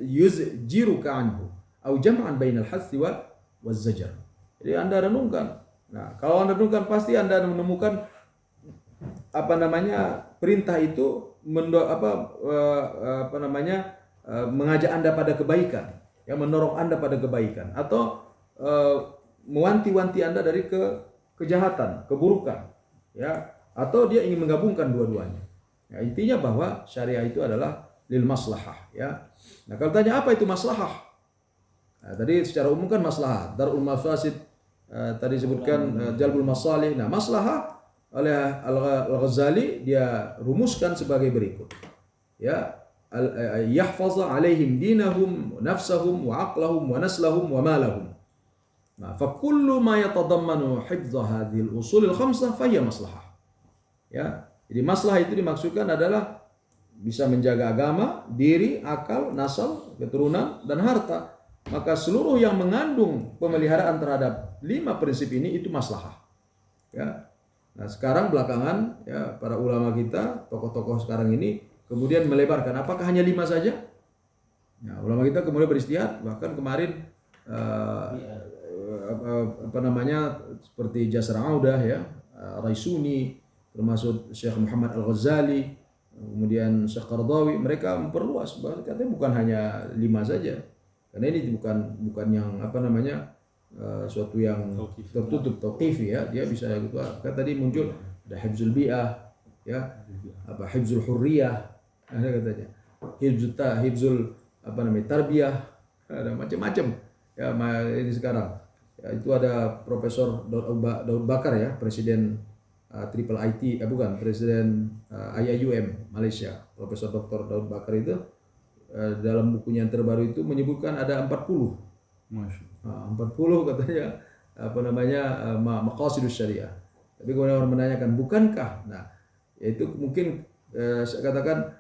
yuzjiruka anhu aw jam'an bainal hassi waz zajar. Jadi Anda renungkan. Nah, kalau Anda renungkan pasti Anda menemukan perintah itu mengajak Anda pada kebaikan, yang mendorong Anda pada kebaikan atau mewanti-wanti Anda dari kejahatan, keburukan, ya, atau dia ingin menggabungkan dua-duanya. Ya, intinya bahwa syariah itu adalah lil maslahah, ya. Nah, kalau tanya apa itu maslahah? Nah, tadi secara umum kan maslahah, darul mafasid, tadi sebutkan jalbul masalih. Nah, maslahah oleh Al-Ghazali dia rumuskan sebagai berikut. Ya, yahfaza alaihim dinahum, nafsahum, wa aqlahum, wa naslahum, wa malahum. Nah, fa kullu ma yatadammanu hifdha hadhihi al-usul al-khamsah fa hiya maslahah. Ya, jadi maslahah itu dimaksudkan adalah bisa menjaga agama, diri, akal, nasal, keturunan dan harta. Maka seluruh yang mengandung pemeliharaan terhadap 5 prinsip ini itu maslahah. Ya. Nah, sekarang belakangan ya para ulama kita, tokoh-tokoh sekarang ini kemudian melebarkan apakah hanya 5 saja? Nah, ulama kita kemudian beristihad, bahkan kemarin seperti Jasr Audah, ya, Raisuni, termasuk Syekh Muhammad Al-Ghazali, kemudian Syekh Qaradawi, mereka memperluas, katanya bukan hanya 5 saja. Karena ini bukan yang suatu yang tertutup tauqifi, ya, dia bisa gitu. Kan tadi muncul ada hifzul bi'ah, ya, hifzul hurriyah, ada katanya. Hifzul tarbiyah, ada macam-macam. Ya, ini sekarang. Ya, itu ada Profesor Daud Bakar, ya, Presiden Triple IT, Presiden IIUM Malaysia. Profesor Dr. Daud Bakar itu dalam bukunya yang terbaru itu menyebutkan ada 40. 40 katanya maqasidus syariah. Tapi kemudian orang menanyakan bukankah? Nah, itu mungkin saya katakan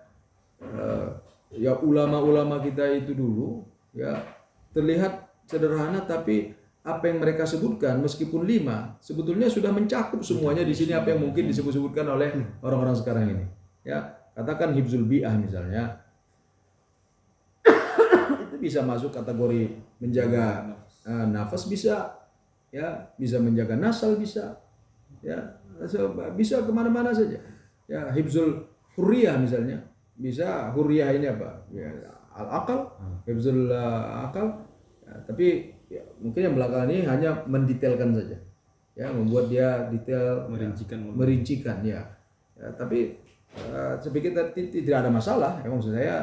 ya ulama-ulama kita itu dulu ya terlihat sederhana, tapi apa yang mereka sebutkan meskipun 5 sebetulnya sudah mencakup semuanya di sini apa yang mungkin disebut-sebutkan oleh orang-orang sekarang ini. Ya, katakan hifzul bi'ah misalnya. Itu bisa masuk kategori menjaga nafas bisa, ya, bisa menjaga nasal bisa, ya, bisa kemana-mana saja. Ya, hifzul hurriyah misalnya, bisa hurriyah ini apa? Ya, al-aqal, hifzul akal. Ya, tapi ya, mungkin yang belakangan ini hanya mendetailkan saja, ya, membuat dia detail, merincikan, ya. Ya, tapi saya pikir tidak ada masalah. Ya, maksud saya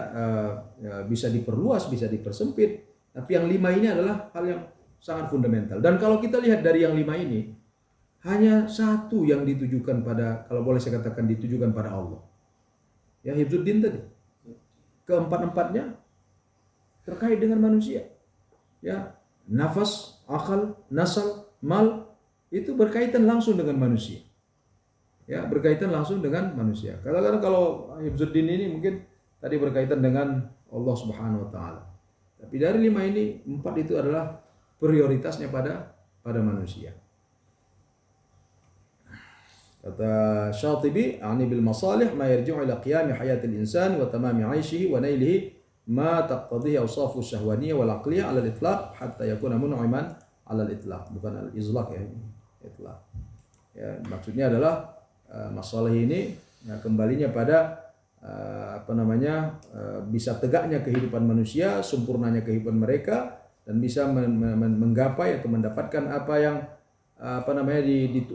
ya, bisa diperluas, bisa dipersempit. Tapi yang 5 ini adalah hal yang sangat fundamental. Dan kalau kita lihat dari yang 5 ini, hanya satu yang ditujukan pada, kalau boleh saya katakan ditujukan pada Allah. Ya, hifzuddin tadi. Keempat-empatnya terkait dengan manusia. Ya, nafas, akal, nasal, mal itu berkaitan langsung dengan manusia. Ya, berkaitan langsung dengan manusia. Kadang-kadang kalau hifzuddin ini mungkin tadi berkaitan dengan Allah Subhanahu wa taala. Tapi dari 5 ini 4 itu adalah prioritasnya pada manusia. Kata Syatibi, "Ani bil masalih ma yarji'u ila qiyami hayatil insani wa tamami 'aishihi wa nailihi ma taqtadihi awsafu syahwaniyah wal aqliyah 'ala al-itlaq hatta yakuna mun'iman 'ala al-itlaq." Bukan al-izlaq ya, itlaq. Ya, maksudnya adalah masalah ini ya, kembalinya pada bisa tegaknya kehidupan manusia, sempurnanya kehidupan mereka, dan bisa menggapai atau mendapatkan apa yang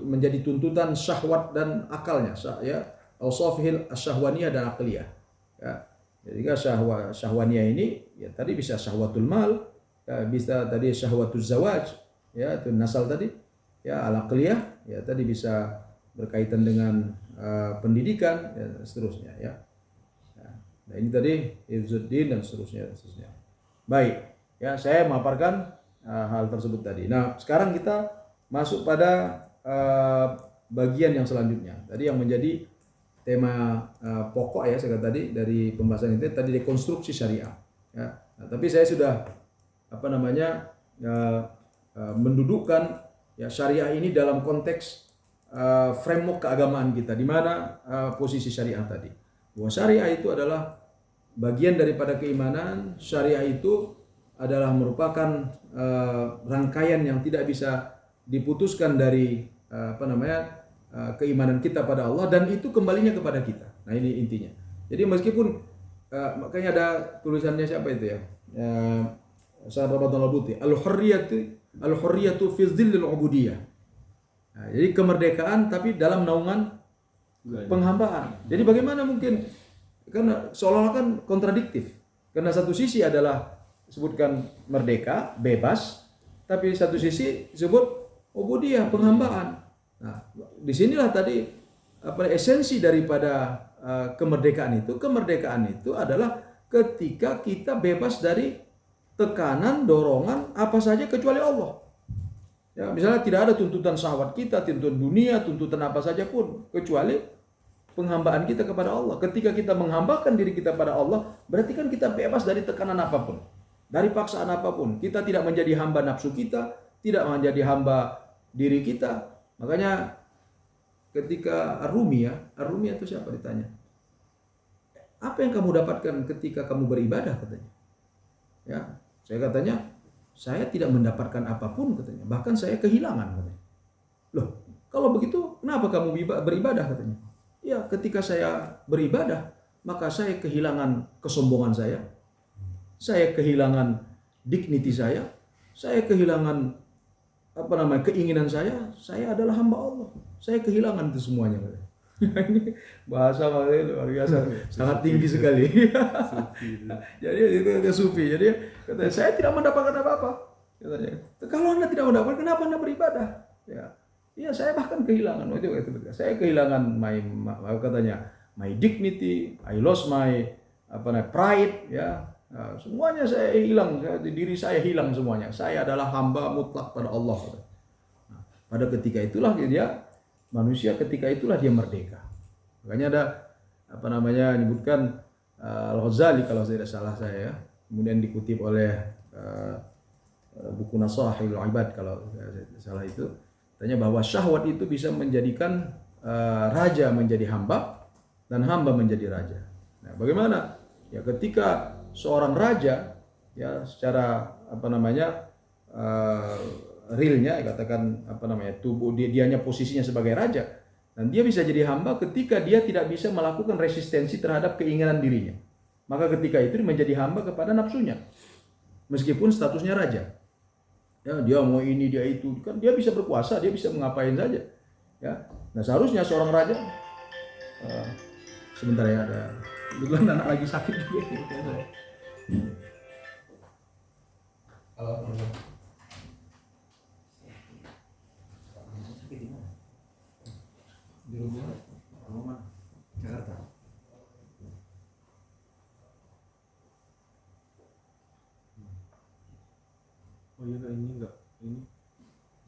menjadi tuntutan syahwat dan akalnya, ya, awsafil syahwaniyah dan aqliyah. Ya. Jadi syahwaniyah ini ya tadi bisa syahwatul mal, ya, bisa tadi syahwatul zawaj, ya, itu nasal tadi, ya, al-aqliyah, ya, tadi bisa berkaitan dengan pendidikan, ya, dan seterusnya, ya. Nah, ini tadi hifzuddin dan seterusnya, Baik, ya, saya memaparkan hal tersebut tadi. Nah, sekarang kita masuk pada bagian yang selanjutnya. Tadi yang menjadi tema pokok, ya, saya kata tadi dari pembahasan itu tadi dekonstruksi syariah. Ya. Nah, tapi saya sudah mendudukkan ya syariah ini dalam konteks framework keagamaan kita, di mana posisi syariah tadi. Bahwa syariah itu adalah bagian daripada keimanan. Syariah itu adalah merupakan rangkaian yang tidak bisa diputuskan dari keimanan kita pada Allah, dan itu kembalinya kepada kita. Nah, ini intinya. Jadi meskipun makanya ada tulisannya siapa itu ya? Sahabat Al-Buti, al-hurriyatu fi dhillil ubudiyah. Nah, jadi kemerdekaan tapi dalam naungan penghambaan. Jadi bagaimana mungkin, karena seolah-olah kan kontradiktif. Karena satu sisi adalah sebutkan merdeka, bebas, tapi satu sisi disebut ubudiyah, penghambaan. Nah, disinilah tadi esensi daripada kemerdekaan itu. Kemerdekaan itu adalah ketika kita bebas dari tekanan, dorongan apa saja kecuali Allah. Ya, misalnya tidak ada tuntutan syahwat kita, tuntutan dunia, tuntutan apa saja pun kecuali penghambaan kita kepada Allah. Ketika kita menghambakan diri kita pada Allah, berarti kan kita bebas dari tekanan apapun, dari paksaan apapun. Kita tidak menjadi hamba nafsu kita, tidak menjadi hamba diri kita. Makanya ketika Ar-Rumi itu siapa ditanya, apa yang kamu dapatkan ketika kamu beribadah, katanya. Ya, saya katanya, saya tidak mendapatkan apapun, katanya. Bahkan saya kehilangan, katanya. Loh, kalau begitu kenapa kamu beribadah, katanya. Ya, ketika saya beribadah, maka saya kehilangan kesombongan saya kehilangan dignity saya kehilangan keinginan saya adalah hamba Allah. Saya kehilangan itu semuanya. Ini bahasa luar biasa, sangat tinggi sekali. Jadi itu sufi. Jadi katanya, saya tidak mendapatkan apa-apa. Katanya, kalau Anda tidak mendapatkan, kenapa Anda beribadah? Ya, saya bahkan kehilangan. Saya kehilangan my dignity, I lost my pride, ya. Semuanya saya hilang, diri saya hilang semuanya. Saya adalah hamba mutlak pada Allah. Nah, pada ketika itulah manusia ketika itulah dia merdeka. Makanya ada menyebutkan Al-Ghazali kalau tidak salah saya, kemudian dikutip oleh buku Nasahil Ibad kalau tidak salah itu, katanya bahwa syahwat itu bisa menjadikan raja menjadi hamba dan hamba menjadi raja. Nah, bagaimana? Ya ketika seorang raja ya secara realnya katakan tubuh dianya posisinya sebagai raja, dan dia bisa jadi hamba ketika dia tidak bisa melakukan resistensi terhadap keinginan dirinya. Maka ketika itu menjadi hamba kepada nafsunya. Meskipun statusnya raja. Ya, dia mau ini, dia itu, kan dia bisa berkuasa, dia bisa mengapain saja. Ya. Nah, seharusnya seorang raja sebentar ya, ada kebetulan anak lagi sakit juga. Sakit di mana? Di rumah. Rumah Jakarta. Oh iya, ini enggak, ini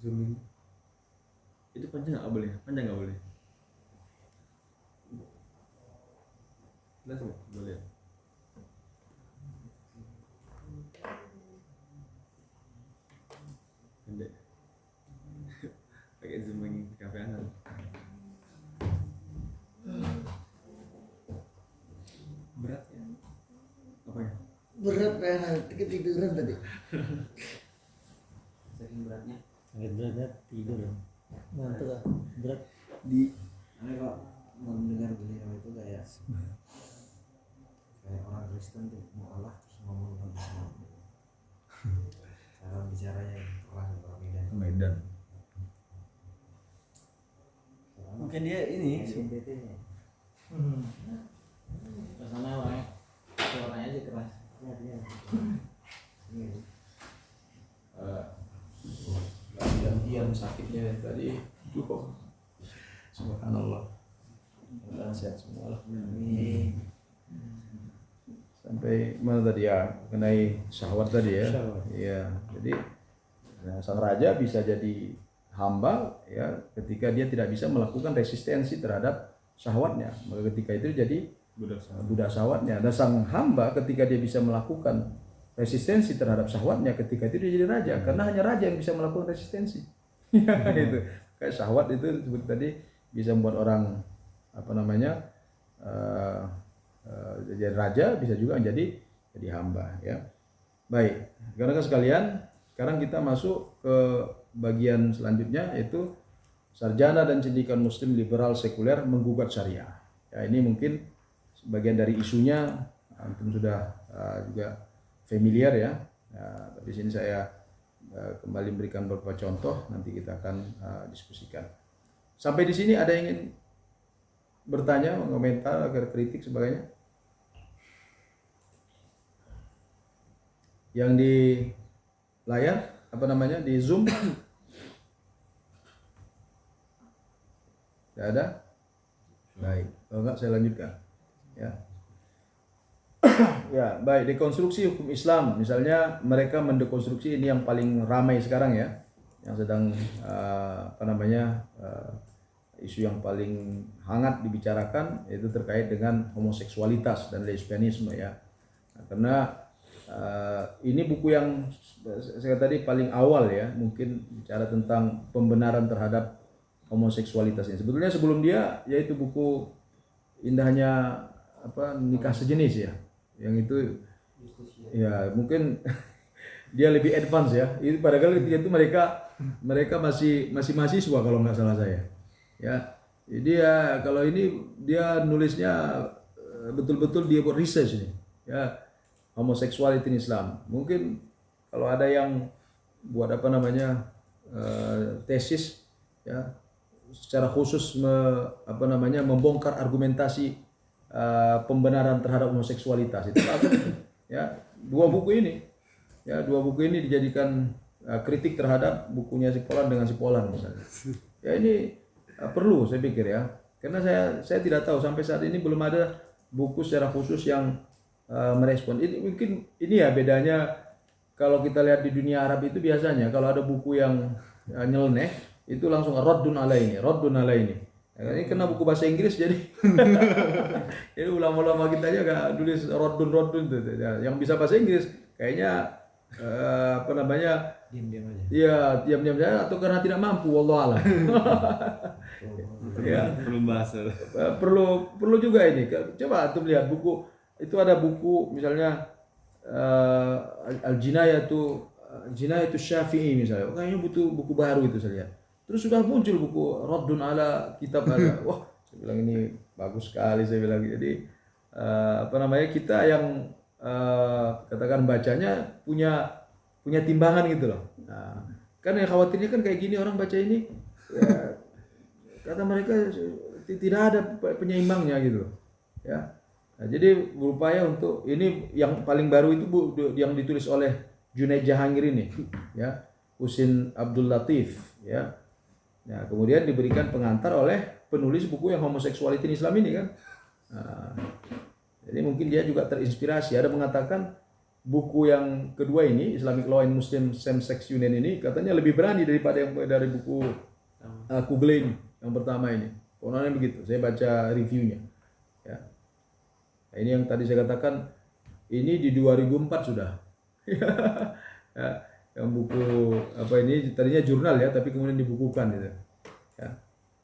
zoom ini. Itu panjang nggak boleh? Panjang nggak boleh? Jelas nggak? Boleh. Pendek. Pakai zoom lagi kafe anak. Berat ya? Apa ya? Berat kayak ketiduran tadi. Saking beratnya. Sakit beratnya tidur. Ngantuk ah. Berat. Aneh kok mendengar beliau itu kayak orang Kristen tuh mau Allah terus ngomong tentang Islam. Cara bicaranya keras orang Medan. Mungkin dia ini NTT-nya. Kesana orangnya suaranya aja keras. Iya. Gantian sakitnya tadi. Subhanallah. Mudah-mudahan sehat semua lah. Sampai mana tadi ya? Mengenai syahwat tadi ya. Iya. Jadi sang raja bisa jadi hamba ya ketika dia tidak bisa melakukan resistensi terhadap syahwatnya. Maka ketika itu jadi budak syahwatnya. Dan sang hamba ketika dia bisa melakukan resistensi terhadap syahwatnya, ketika itu dia jadi raja. Karena hanya raja yang bisa melakukan resistensi. Itu kayak syahwat itu seperti tadi bisa membuat orang jadi raja, bisa juga menjadi hamba ya. Baik, rekan-rekan sekalian, sekarang kita masuk ke bagian selanjutnya, yaitu sarjana dan cendikiawan muslim liberal sekuler menggugat syariah. Ya, ini mungkin sebagian dari isunya antum sudah juga familiar ya. Tapi sini saya kembali memberikan beberapa contoh, nanti kita akan diskusikan. Sampai di sini ada yang ingin bertanya, mengomentar, agar kritik sebagainya? Yang di layar di Zoom? Tidak ada? Baik, kalau enggak saya lanjutkan. Ya. Ya, baik, dekonstruksi hukum Islam. Misalnya mereka mendekonstruksi, ini yang paling ramai sekarang ya, yang sedang isu yang paling hangat dibicarakan, yaitu terkait dengan homoseksualitas dan lesbianisme ya. Nah, karena ini buku yang saya tadi paling awal ya, mungkin bicara tentang pembenaran terhadap homoseksualitas ini. Sebetulnya sebelum dia yaitu buku Indahnya Nikah Sejenis ya, yang itu ya mungkin dia lebih advance ya. Itu padahal ketika itu mereka masih mahasiswa kalau nggak salah saya. Ya, jadi ya kalau ini dia nulisnya betul-betul dia buat research ini. Ya, homoseksualitas in Islam. Mungkin kalau ada yang buat tesis ya secara khusus membongkar argumentasi pembenaran terhadap homoseksualitas itu ya dua buku ini dijadikan kritik terhadap bukunya Sipolan dengan Sipolan misalnya. Ya ini perlu saya pikir ya, karena saya tidak tahu sampai saat ini belum ada buku secara khusus yang merespon. Ini mungkin ini ya bedanya kalau kita lihat di dunia Arab itu biasanya kalau ada buku yang nyeleneh itu langsung raddun ala ini. Ya, ini kena buku bahasa Inggris jadi jadi ulama-ulama kita aja gak tulis rodun tuh. Ya, yang bisa bahasa Inggris kayaknya apa namanya Diam-diam aja. ya diam-diam saja atau karena tidak mampu, wallahu alam. Ya, Perlu bahasa. perlu juga ini. Coba antum lihat buku itu, ada buku misalnya Al-Jinayatu Syafi'i misalnya. Kayaknya butuh buku baru itu saya lihat. Terus sudah muncul buku Raddun ala Kitab ada. Wah, saya bilang ini bagus sekali saya bilang. Jadi apa namanya, kita yang katakan bacanya punya timbangan gitu loh. Nah, kan yang khawatirnya kan kayak gini, orang baca ini ya, kata mereka tidak ada penyeimbangnya gitu loh. Ya. Nah, jadi berupaya untuk ini yang paling baru itu yang ditulis oleh Junaid Jahangir ini, ya, Husin Abdul Latif, ya. Nah, kemudian diberikan pengantar oleh penulis buku yang Homosexuality in Islam ini kan. Nah, jadi mungkin dia juga terinspirasi. Ada mengatakan buku yang kedua ini, Islamic Law and Muslim Same-Sex Union ini, katanya lebih berani daripada yang dari buku Kugling yang pertama ini. Kononnya begitu. Saya baca reviewnya. Ya. Nah, ini yang tadi saya katakan, ini di 2004 sudah. Ya, yang buku apa ini tadinya jurnal ya, tapi kemudian dibukukan gitu. Ya.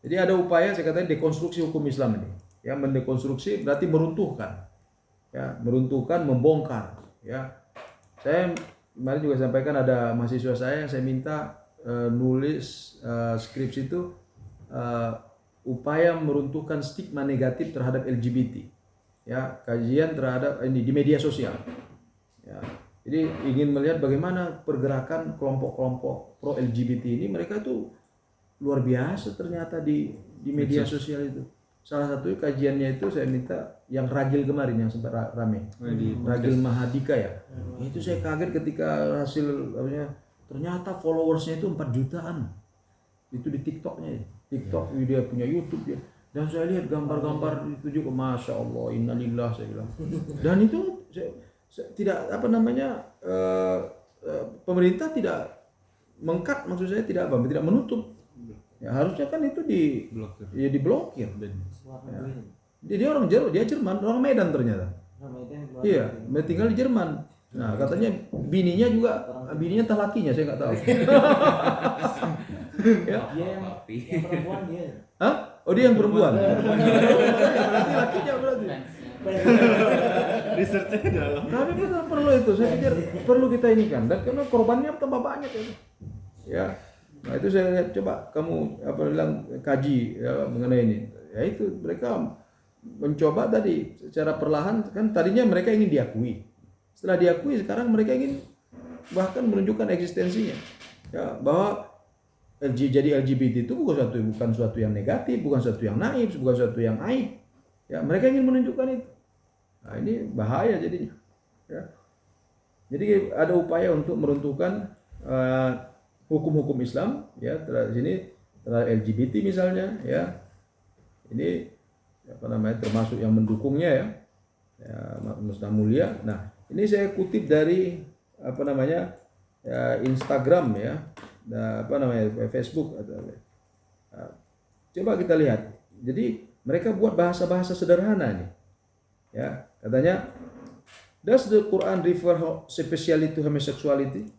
Jadi ada upaya, saya katakan, dekonstruksi hukum Islam ini. Ya, mendekonstruksi berarti meruntuhkan. Ya, meruntuhkan, membongkar. Ya, saya kemarin juga sampaikan, ada mahasiswa saya yang saya minta nulis skripsi itu upaya meruntuhkan stigma negatif terhadap LGBT. Ya, kajian terhadap ini di media sosial. Ya, jadi ingin melihat bagaimana pergerakan kelompok-kelompok pro LGBT ini, mereka tuh luar biasa ternyata di media sosial itu. Salah satu kajiannya itu saya minta yang Ragil kemarin yang sempat rame, Ragil Mahadika ya. Itu saya kaget ketika hasil ternyata followersnya itu 4 jutaan. Itu di TikToknya, TikTok dia punya YouTube dia. Dan saya lihat gambar-gambar itu juga, masya Allah, innalillah saya bilang. Dan itu saya tidak apa namanya pemerintah tidak mengkat, maksud saya tidak menutup. Ya, harusnya kan itu diblokir. Ya. Dia orang Jerman, orang Medan ternyata. Iya, tinggal di Jerman. Nah, katanya bininya entah lakinya, saya nggak tahu. Ya. Dia yang perempuan dia. Hah? Oh, dia yang perempuan. Berarti lakinya berarti. Researchnya dalam. Tapi perlu itu, saya pikir perlu kita ini kan, dan karena korbannya tambah banyak itu. Ya. Nah, itu saya lihat, coba kamu bilang kaji ya, mengenai ini. Ya itu mereka mencoba tadi secara perlahan, kan tadinya mereka ingin diakui. Setelah diakui, sekarang mereka ingin bahkan menunjukkan eksistensinya. Ya, bahwa jadi LGBT itu bukan suatu yang negatif, bukan suatu yang naif, bukan suatu yang aib. Ya, mereka ingin menunjukkan itu. Nah, ini bahaya jadinya. Ya. Jadi ada upaya untuk meruntuhkan hukum-hukum Islam ya, terhadap LGBT misalnya ya. Ini termasuk yang mendukungnya ya. Ya, Musnah Mulia. Nah, ini saya kutip dari Instagram ya. Facebook atau coba kita lihat. Jadi mereka buat bahasa-bahasa sederhana nih. Ya, katanya, does the Quran refer specially to homosexuality?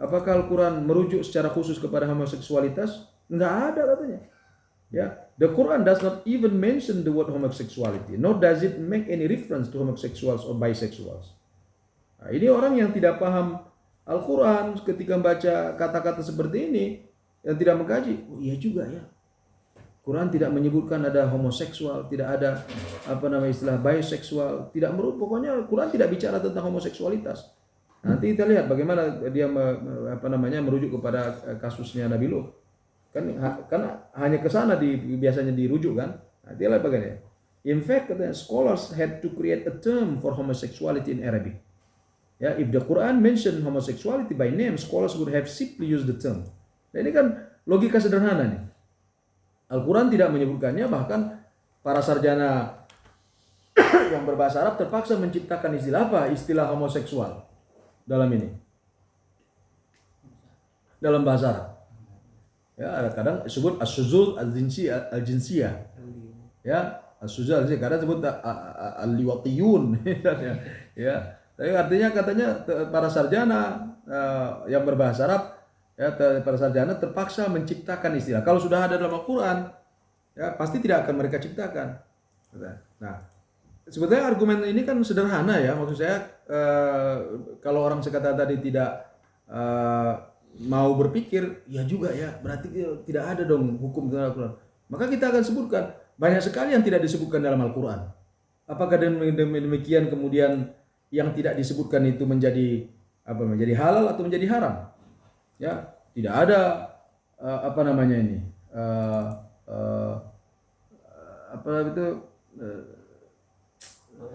Apakah Al-Quran merujuk secara khusus kepada homoseksualitas? Enggak ada katanya. Ya, the Quran does not even mention the word homosexuality, nor does it make any reference to homosexuals or bisexuals. Nah, ini orang yang tidak paham Al-Quran ketika membaca kata-kata seperti ini, yang tidak mengkaji. Oh iya juga ya. Quran tidak menyebutkan ada homoseksual, tidak ada istilah bisexual, tidak pokoknya Quran tidak bicara tentang homoseksualitas. Nanti kita lihat bagaimana dia merujuk kepada kasusnya Nabi Lut. Kan hanya ke sana biasanya dirujuk kan. Nah, dia lihat bagaimana. In fact, scholars had to create a term for homosexuality in Arabic. Ya, if the Quran mentioned homosexuality by name, scholars would have simply used the term. Nah, ini kan logika sederhana nih. Al-Quran tidak menyebutkannya, bahkan para sarjana yang berbahasa Arab terpaksa menciptakan istilah homoseksual dalam bahasa Arab. Ya, kadang disebut as-suzul al-jinsiyah. Ya, as-suzul al-jinsiyah, kadang disebut al-liwatiyun. Ya, tapi artinya katanya para sarjana yang berbahasa Arab, ya, para sarjana terpaksa menciptakan istilah. Kalau sudah ada dalam Al-Quran, ya pasti tidak akan mereka ciptakan. Nah, sebetulnya argumen ini kan sederhana ya, maksud saya kalau orang sekata tadi tidak mau berpikir, ya juga ya, berarti tidak ada dong hukum dalam Al-Quran. Maka kita akan sebutkan banyak sekali yang tidak disebutkan dalam Al-Quran. Apakah demikian kemudian yang tidak disebutkan itu menjadi apa? Menjadi halal atau menjadi haram? Ya, tidak ada apa namanya ini? Apa itu?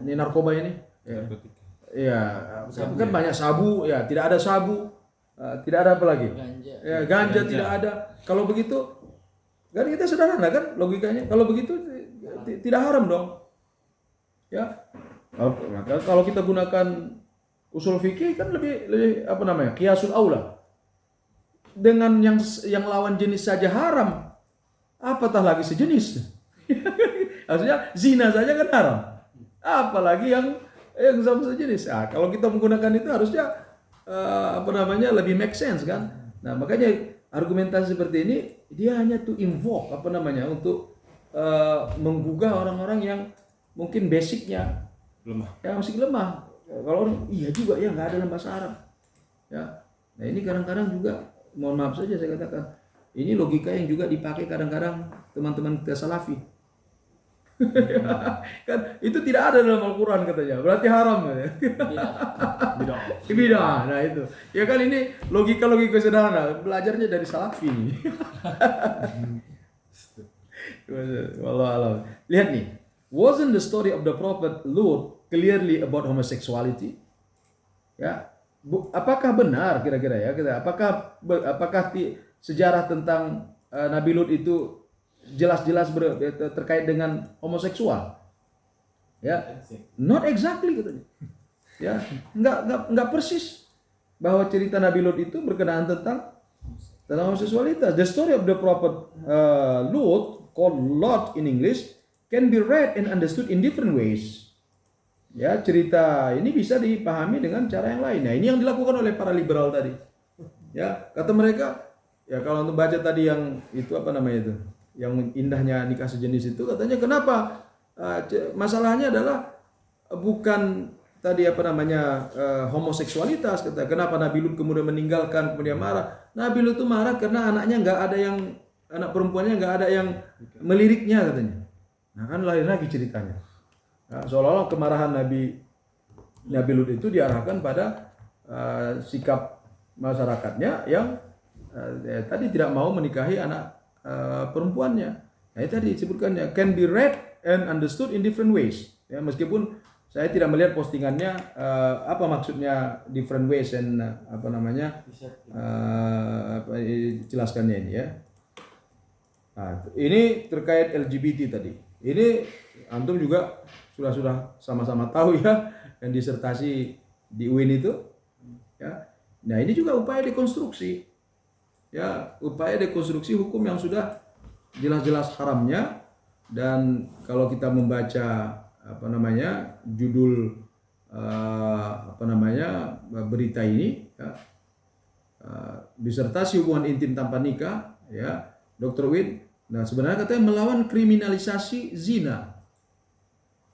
Ini narkoba ini? Ya. Iya, kan banyak sabu, ya tidak ada sabu, tidak ada apa lagi? Ganja. Ya, ganja tidak ada. Kalau begitu, kan kita sederhana kan logikanya. Kalau begitu tidak haram dong. Ya, maka kalau kita gunakan usul fikih kan lebih apa namanya? Qiyasul aula. Dengan yang lawan jenis saja haram, apatah lagi sejenis? Maksudnya zina saja kan haram. Apalagi yang sama sejenis. Nah, kalau kita menggunakan itu harusnya apa namanya lebih make sense kan. Nah, makanya argumentasi seperti ini dia hanya to invoke apa namanya untuk menggugah orang-orang yang mungkin basicnya lemah. Ya masih lemah. Kalau orang iya juga ya nggak ada dalam bahasa Arab. Ya. Nah ini kadang-kadang juga mohon maaf saja saya katakan ini logika yang juga dipakai kadang-kadang teman-teman kita Salafi. Kan itu tidak ada dalam Al-Quran katanya, berarti haram ya. Bidah. Nah itu ya kan ini logika-logika sederhana belajarnya dari Salafi. Wallahu alam. Lihat nih, wasn't the story of the prophet Lut clearly about homosexuality? Ya, apakah benar kira-kira ya? Apakah sejarah tentang Nabi Lut itu jelas-jelas terkait dengan homoseksual? Ya, not exactly katanya. Ya, enggak persis bahwa cerita Nabi Lut itu berkenaan tentang homoseksualitas. The story of the prophet Lut, called Lot in English, can be read and understood in different ways. Ya, cerita ini bisa dipahami dengan cara yang lain. Nah, ini yang dilakukan oleh para liberal tadi. Ya, kata mereka, ya kalau untuk baca tadi yang itu apa namanya itu? Yang indahnya nikah sejenis itu katanya kenapa? Masalahnya adalah bukan tadi apa namanya homoseksualitas. Kata kenapa Nabi Lut kemudian meninggalkan kemudian marah? Nabi Lut itu marah karena anaknya nggak ada yang anak perempuannya nggak ada yang meliriknya katanya. Nah kan lain lagi ceritanya. Nah, seolah-olah kemarahan Nabi Lut itu diarahkan pada sikap masyarakatnya yang tadi tidak mau menikahi anak perempuannya. Nah, itu tadi disebutkannya can be read and understood in different ways. Ya, meskipun saya tidak melihat postingannya apa maksudnya different ways and apa namanya jelaskannya ini ya. Nah, ini terkait LGBT tadi. Ini antum juga sudah sama-sama tahu ya yang disertasi di UIN itu. Ya. Nah, ini juga upaya dekonstruksi. Ya, upaya dekonstruksi hukum yang sudah jelas-jelas haramnya, dan kalau kita membaca apa namanya judul apa namanya berita ini ya, disertasi hubungan intim tanpa nikah ya Dr. Win. Nah, sebenarnya katanya melawan kriminalisasi zina.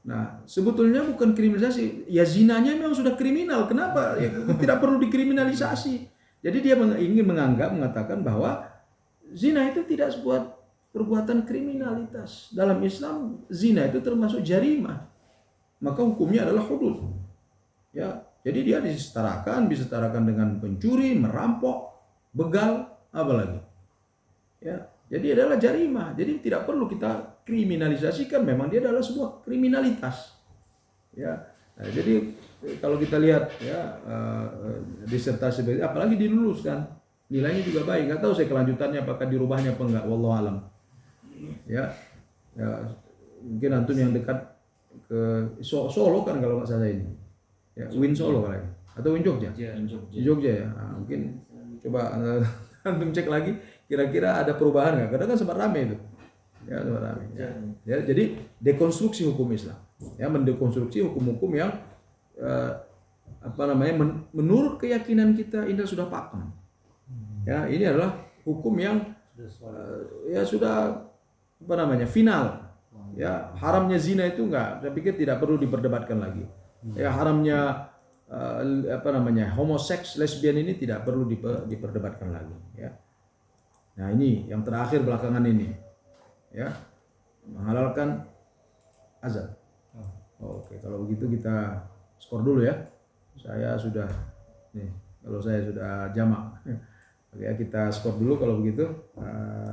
Nah, sebetulnya bukan kriminalisasi, ya zinanya memang sudah kriminal. Kenapa? Ya, tidak perlu dikriminalisasi. Jadi dia ingin mengatakan bahwa zina itu tidak sebuah perbuatan kriminalitas. Dalam Islam zina itu termasuk jarimah. Maka hukumnya adalah hudud. Ya, jadi dia disetarakan dengan pencuri, merampok, begal, apa lagi? Ya, jadi adalah jarimah. Jadi tidak perlu kita kriminalisasikan, memang dia adalah sebuah kriminalitas. Ya. Nah, jadi kalau kita lihat ya disertasi apalagi diluluskan, nilainya juga baik. Enggak tahu saya kelanjutannya apakah dirubahnya apa enggak, wallahu alam. Ya. Ya, mungkin antum yang dekat ke Solo kan kalau enggak salah ini. Ya, Win Solo kali atau Win Jogja? Jogja ya. Nah, mungkin coba antum cek lagi kira-kira ada perubahan nggak? Karena kan sempat ramai itu. Ya, sempat ramai. Ya, jadi dekonstruksi hukum Islam. Ya, mendekonstruksi hukum-hukum yang menurut keyakinan kita ini sudah pakem. Ya, ini adalah hukum yang sudah final. Ya, haramnya zina itu saya pikir tidak perlu diperdebatkan lagi. Ya, haramnya homoseks, lesbian ini tidak perlu diperdebatkan lagi. Ya. Nah, ini yang terakhir belakangan ini, ya, menghalalkan azan. Oke, kalau begitu kita skor dulu ya. Saya sudah jamak. Oke, kita skor dulu kalau begitu.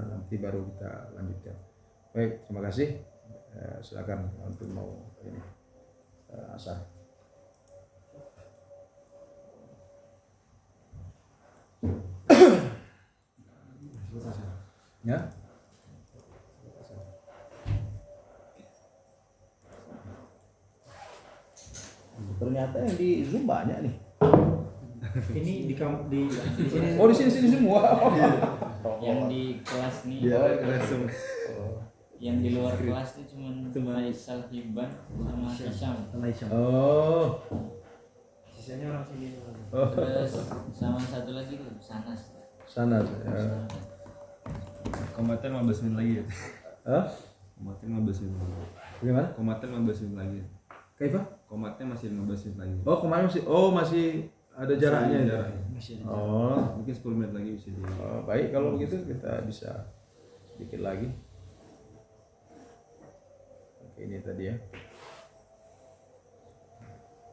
Nanti baru kita lanjutkan. Baik, terima kasih. Silakan untuk mau ini asal. Ya. Ternyata yang di Zoom banyak nih. Ini di sini. Oh, di sini semua. Yang di kelas nih, yang di luar kelas itu cuma Faisal, Hiban sama Hisham. Oh. Sisanya orang sini. Terus sama satu lagi tuh Sanas. Komaten 15 menit lagi ya. Hah? Komaten 15 menit lagi. Bagaimana? Komaten 15 menit lagi. Kaifa? Komatnya masih 15 menit lagi. Oh, kemarin masih ada jaraknya ya. Oh, Mungkin 10 menit lagi bisa di. baik kalau begitu kita bisa sedikit lagi. Oke, ini tadi ya.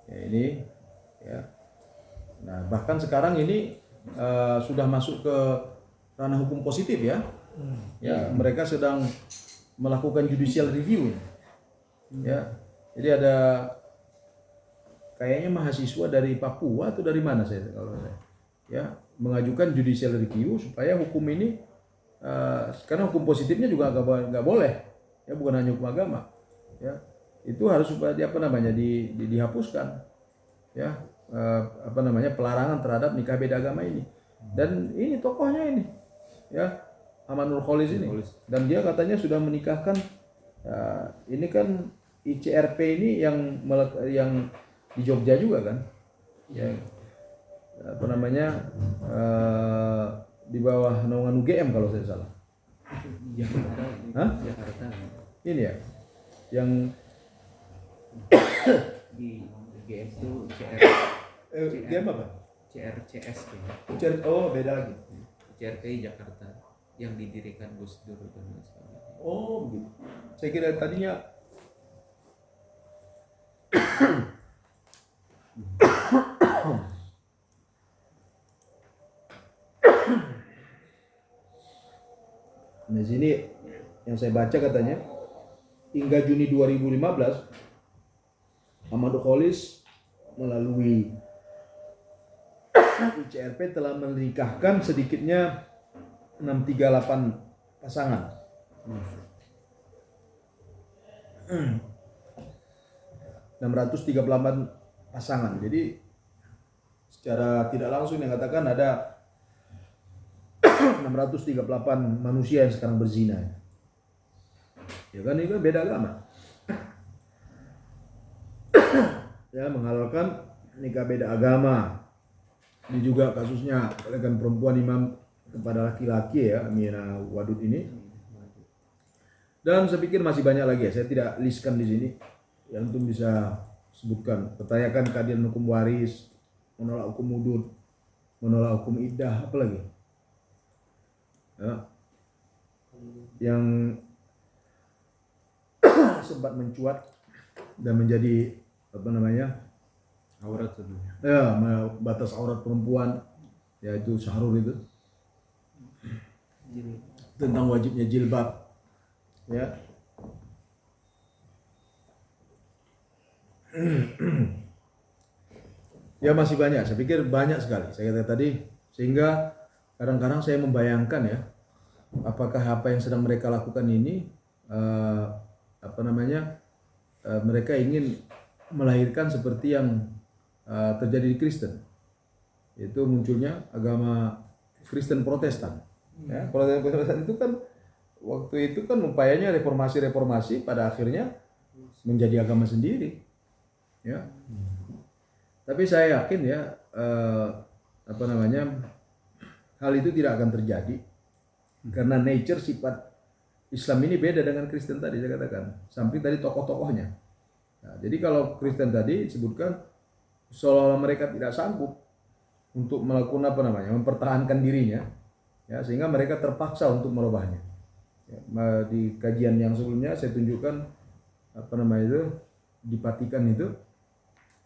Ya, ini ya. Nah, bahkan sekarang ini sudah masuk ke ranah hukum positif ya. Ya, mereka sedang melakukan judicial review. Ya. Jadi ada kayaknya mahasiswa dari Papua atau dari mana ya mengajukan judicial review supaya hukum ini karena hukum positifnya juga nggak boleh ya, bukan hanya hukum agama ya, itu harus supaya dihapuskan ya, pelarangan terhadap nikah beda agama ini. Dan ini tokohnya ini ya, Amanul Kholis ini, dan dia katanya sudah menikahkan ini kan ICRP ini yang di Jogja juga kan ya, di bawah naungan UGM kalau saya salah. Jakarta. Ini ya yang Di UGM itu game apa? CRCS kayaknya. Oh, beda lagi. CRPI Jakarta yang didirikan Gus Dur dan lain sebagainya. Oh, begitu. Saya kira tadinya di sini yang saya baca katanya hingga Juni 2015 Amanul Kholis melalui ICRP telah menikahkan sedikitnya 638 pasangan. 638 pasangan. Jadi secara tidak langsung yang katakan ada 638 manusia yang sekarang berzina. Ya kan, ini kan beda agama. Ya, menghalalkan nikah beda agama. Ini juga kasusnya kan perempuan imam kepada laki-laki ya, Amina Wadud ini. Dan saya pikir masih banyak lagi ya, saya tidak listkan di sini. Yang antum bisa sebutkan, pertanyakan keadilan hukum waris, menolak hukum hudud, menolak hukum iddah, apa lagi? Ya. Yang sempat mencuat dan menjadi Aurat sebenarnya. ya, batas aurat perempuan, yaitu syahrul itu, tentang wajibnya jilbab, ya. Ya masih banyak, saya pikir banyak sekali. Saya kata tadi, sehingga kadang-kadang saya membayangkan ya, apakah apa yang sedang mereka lakukan ini, mereka ingin melahirkan seperti yang terjadi di Kristen, yaitu munculnya agama Kristen Protestan, Ya, Protestan itu kan waktu itu kan upayanya reformasi pada akhirnya menjadi agama sendiri. Ya. Tapi saya yakin ya hal itu tidak akan terjadi karena nature sifat Islam ini beda dengan Kristen tadi saya katakan. Samping tadi tokoh-tokohnya. Nah, jadi kalau Kristen tadi disebutkan seolah-olah mereka tidak sanggup untuk melakukan mempertahankan dirinya, ya, sehingga mereka terpaksa untuk merubahnya. Ya, di kajian yang sebelumnya saya tunjukkan di Vatikan itu,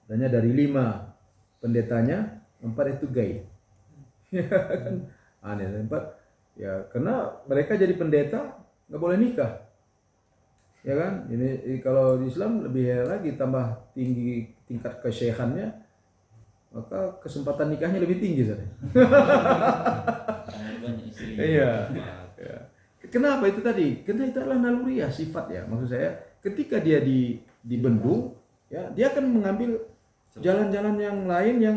katanya dari 5 pendetanya 4 itu gay. Aneh, 4 ya karena mereka jadi pendeta nggak boleh nikah. Ya kan? Ini kalau di Islam lebih lagi tambah tinggi tingkat kesyekhannya, maka kesempatan nikahnya lebih tinggi saja. Banyak istri. Iya. Ya. Kenapa itu tadi? Karena itu adalah naluriah sifat ya. Maksud saya, ketika dia dibendung, ya dia akan mengambil jalan-jalan yang lain yang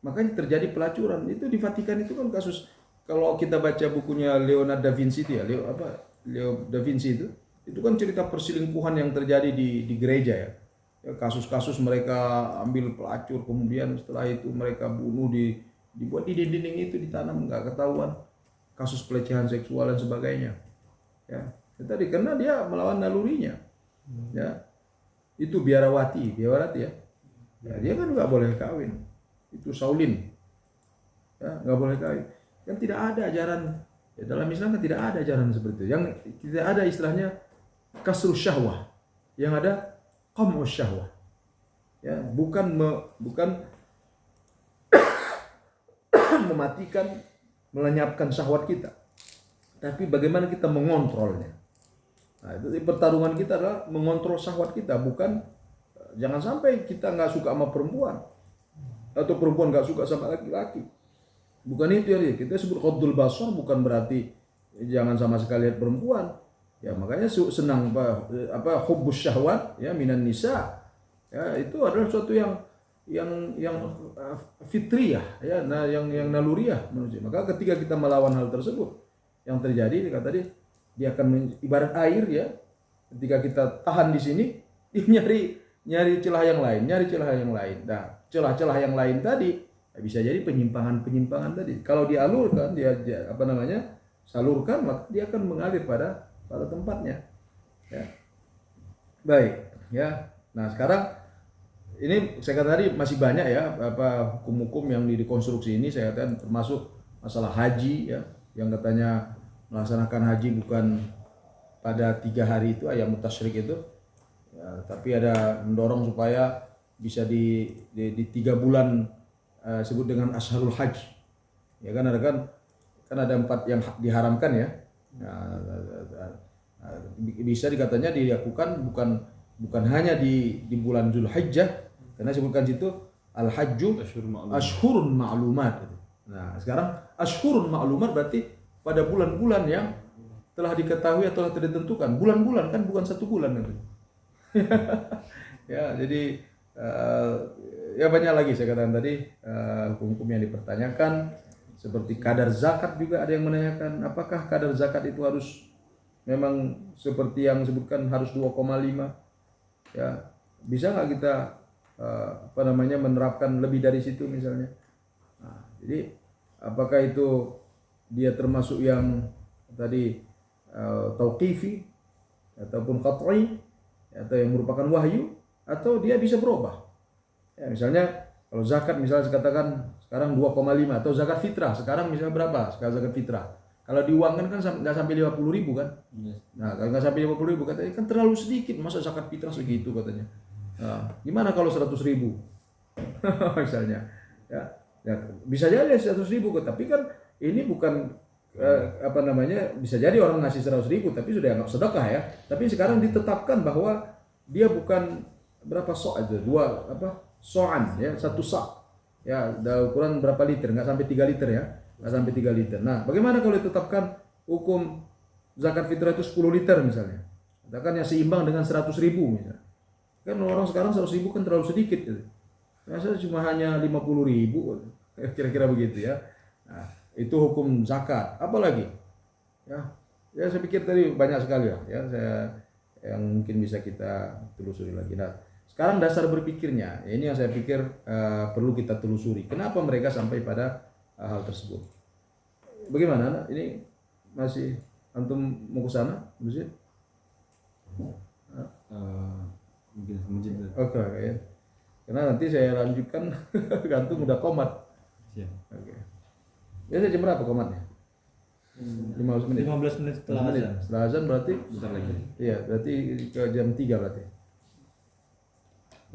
makanya terjadi pelacuran. Itu di Vatikan itu kan kasus, kalau kita baca bukunya Leonardo da Vinci itu ya, Leo da Vinci itu kan cerita perselingkuhan yang terjadi di gereja ya. Ya, kasus-kasus mereka ambil pelacur, kemudian setelah itu mereka bunuh, dibuat di dinding itu ditanam nggak ketahuan, kasus pelecehan seksual dan sebagainya. Ya, tadi karena dia melawan nalurinya. Ya, itu biarawati ya. Ya, dia kan nggak boleh kawin. Itu Saulin, ya nggak boleh kawin. Kan tidak ada ajaran ya, dalam Islam kan tidak ada ajaran seperti itu. Yang tidak ada istilahnya kasrus syahwah, yang ada qamus syahwah. Ya, bukan mematikan, melenyapkan syahwat kita, tapi bagaimana kita mengontrolnya. Nah, itu pertarungan kita adalah mengontrol syahwat kita, bukan jangan sampai kita nggak suka sama perempuan atau perempuan nggak suka sama laki-laki. Bukan itu ya, kita sebut ghaddul basar bukan berarti jangan sama sekali lihat perempuan. Ya makanya senang hubbus syahwat ya minan nisa. Ya itu adalah suatu yang fitriyah ya, nah yang naluriah manusia. Maka ketika kita melawan hal tersebut, yang terjadi tadi dia akan ibarat air ya. Ketika kita tahan di sini, dia nyari celah yang lain. Nah, celah-celah yang lain tadi bisa jadi penyimpangan tadi. Kalau dialurkan, salurkan, maka dia akan mengalir pada tempatnya. Ya. Baik, ya. Nah, sekarang ini saya kata tadi masih banyak ya hukum-hukum yang dikonstruksi ini, saya katakan termasuk masalah haji ya, yang katanya melaksanakan haji bukan pada 3 hari itu ayam tasyrik itu. Ya, tapi ada mendorong supaya bisa di 3 bulan sebut dengan Asharul Hajj. Ya kan ada 4 yang diharamkan ya. Nah, bisa dikatanya dilakukan bukan hanya di bulan Zulhijjah, karena sebutkan situ al-hajju ashhurun ma'lumat. Nah, sekarang ashhurun ma'lumat berarti pada bulan-bulan yang telah diketahui atau telah ditentukan. Bulan-bulan kan bukan 1 bulan itu. Ya, jadi ya banyak lagi saya katakan tadi hukum-hukum yang dipertanyakan, seperti kadar zakat juga ada yang menanyakan apakah kadar zakat itu harus memang seperti yang disebutkan harus 2,5 ya, bisa nggak kita menerapkan lebih dari situ misalnya. Nah, jadi apakah itu dia termasuk yang tadi tauqifi ataupun qat'i atau yang merupakan wahyu, atau dia bisa berubah ya, misalnya kalau zakat misalnya katakan sekarang 2,5, atau zakat fitrah sekarang misalnya berapa sekarang zakat fitrah. Kalau diuangkan kan nggak sampai 50.000 kan. Nah kalau nggak sampai 50.000 katanya kan terlalu sedikit, masa zakat fitrah segitu katanya. Nah, gimana kalau 100.000 misalnya ya bisa jadi 100.000, tapi kan ini bukan bisa jadi orang ngasih 100.000 tapi sudah anggap sedekah ya. Tapi sekarang ditetapkan bahwa dia bukan berapa sok aja, 2 so'an ya, 1 sak ya, ukuran berapa liter, nggak sampai 3 liter ya, nggak sampai 3 liter. Nah bagaimana kalau ditetapkan hukum zakat fitrah itu 10 liter misalnya, katakan yang seimbang dengan 100.000 misalnya. Kan orang sekarang 100.000 kan terlalu sedikit gitu. Masa cuma hanya 50.000 kira-kira begitu ya. Nah, itu hukum zakat. Apalagi Ya saya pikir tadi banyak sekali lah ya yang mungkin bisa kita telusuri lagi. Nah, sekarang dasar berpikirnya, ini yang saya pikir perlu kita telusuri. Kenapa mereka sampai pada hal tersebut? Bagaimana? Ini masih antum mau ke sana, Lucy? Mungkin sama jeda. Oke, ya. Karena nanti saya lanjutkan gantung udah komat. Siap. Oke. Biasanya jam berapa komatnya? 15 menit. 15 menit setelah 15 menit. azan. Setelah azan berarti Bentar lagi. iya, berarti ke jam 3 berarti.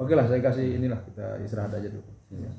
Oke lah, saya kasih inilah kita istirahat aja dulu. Siap.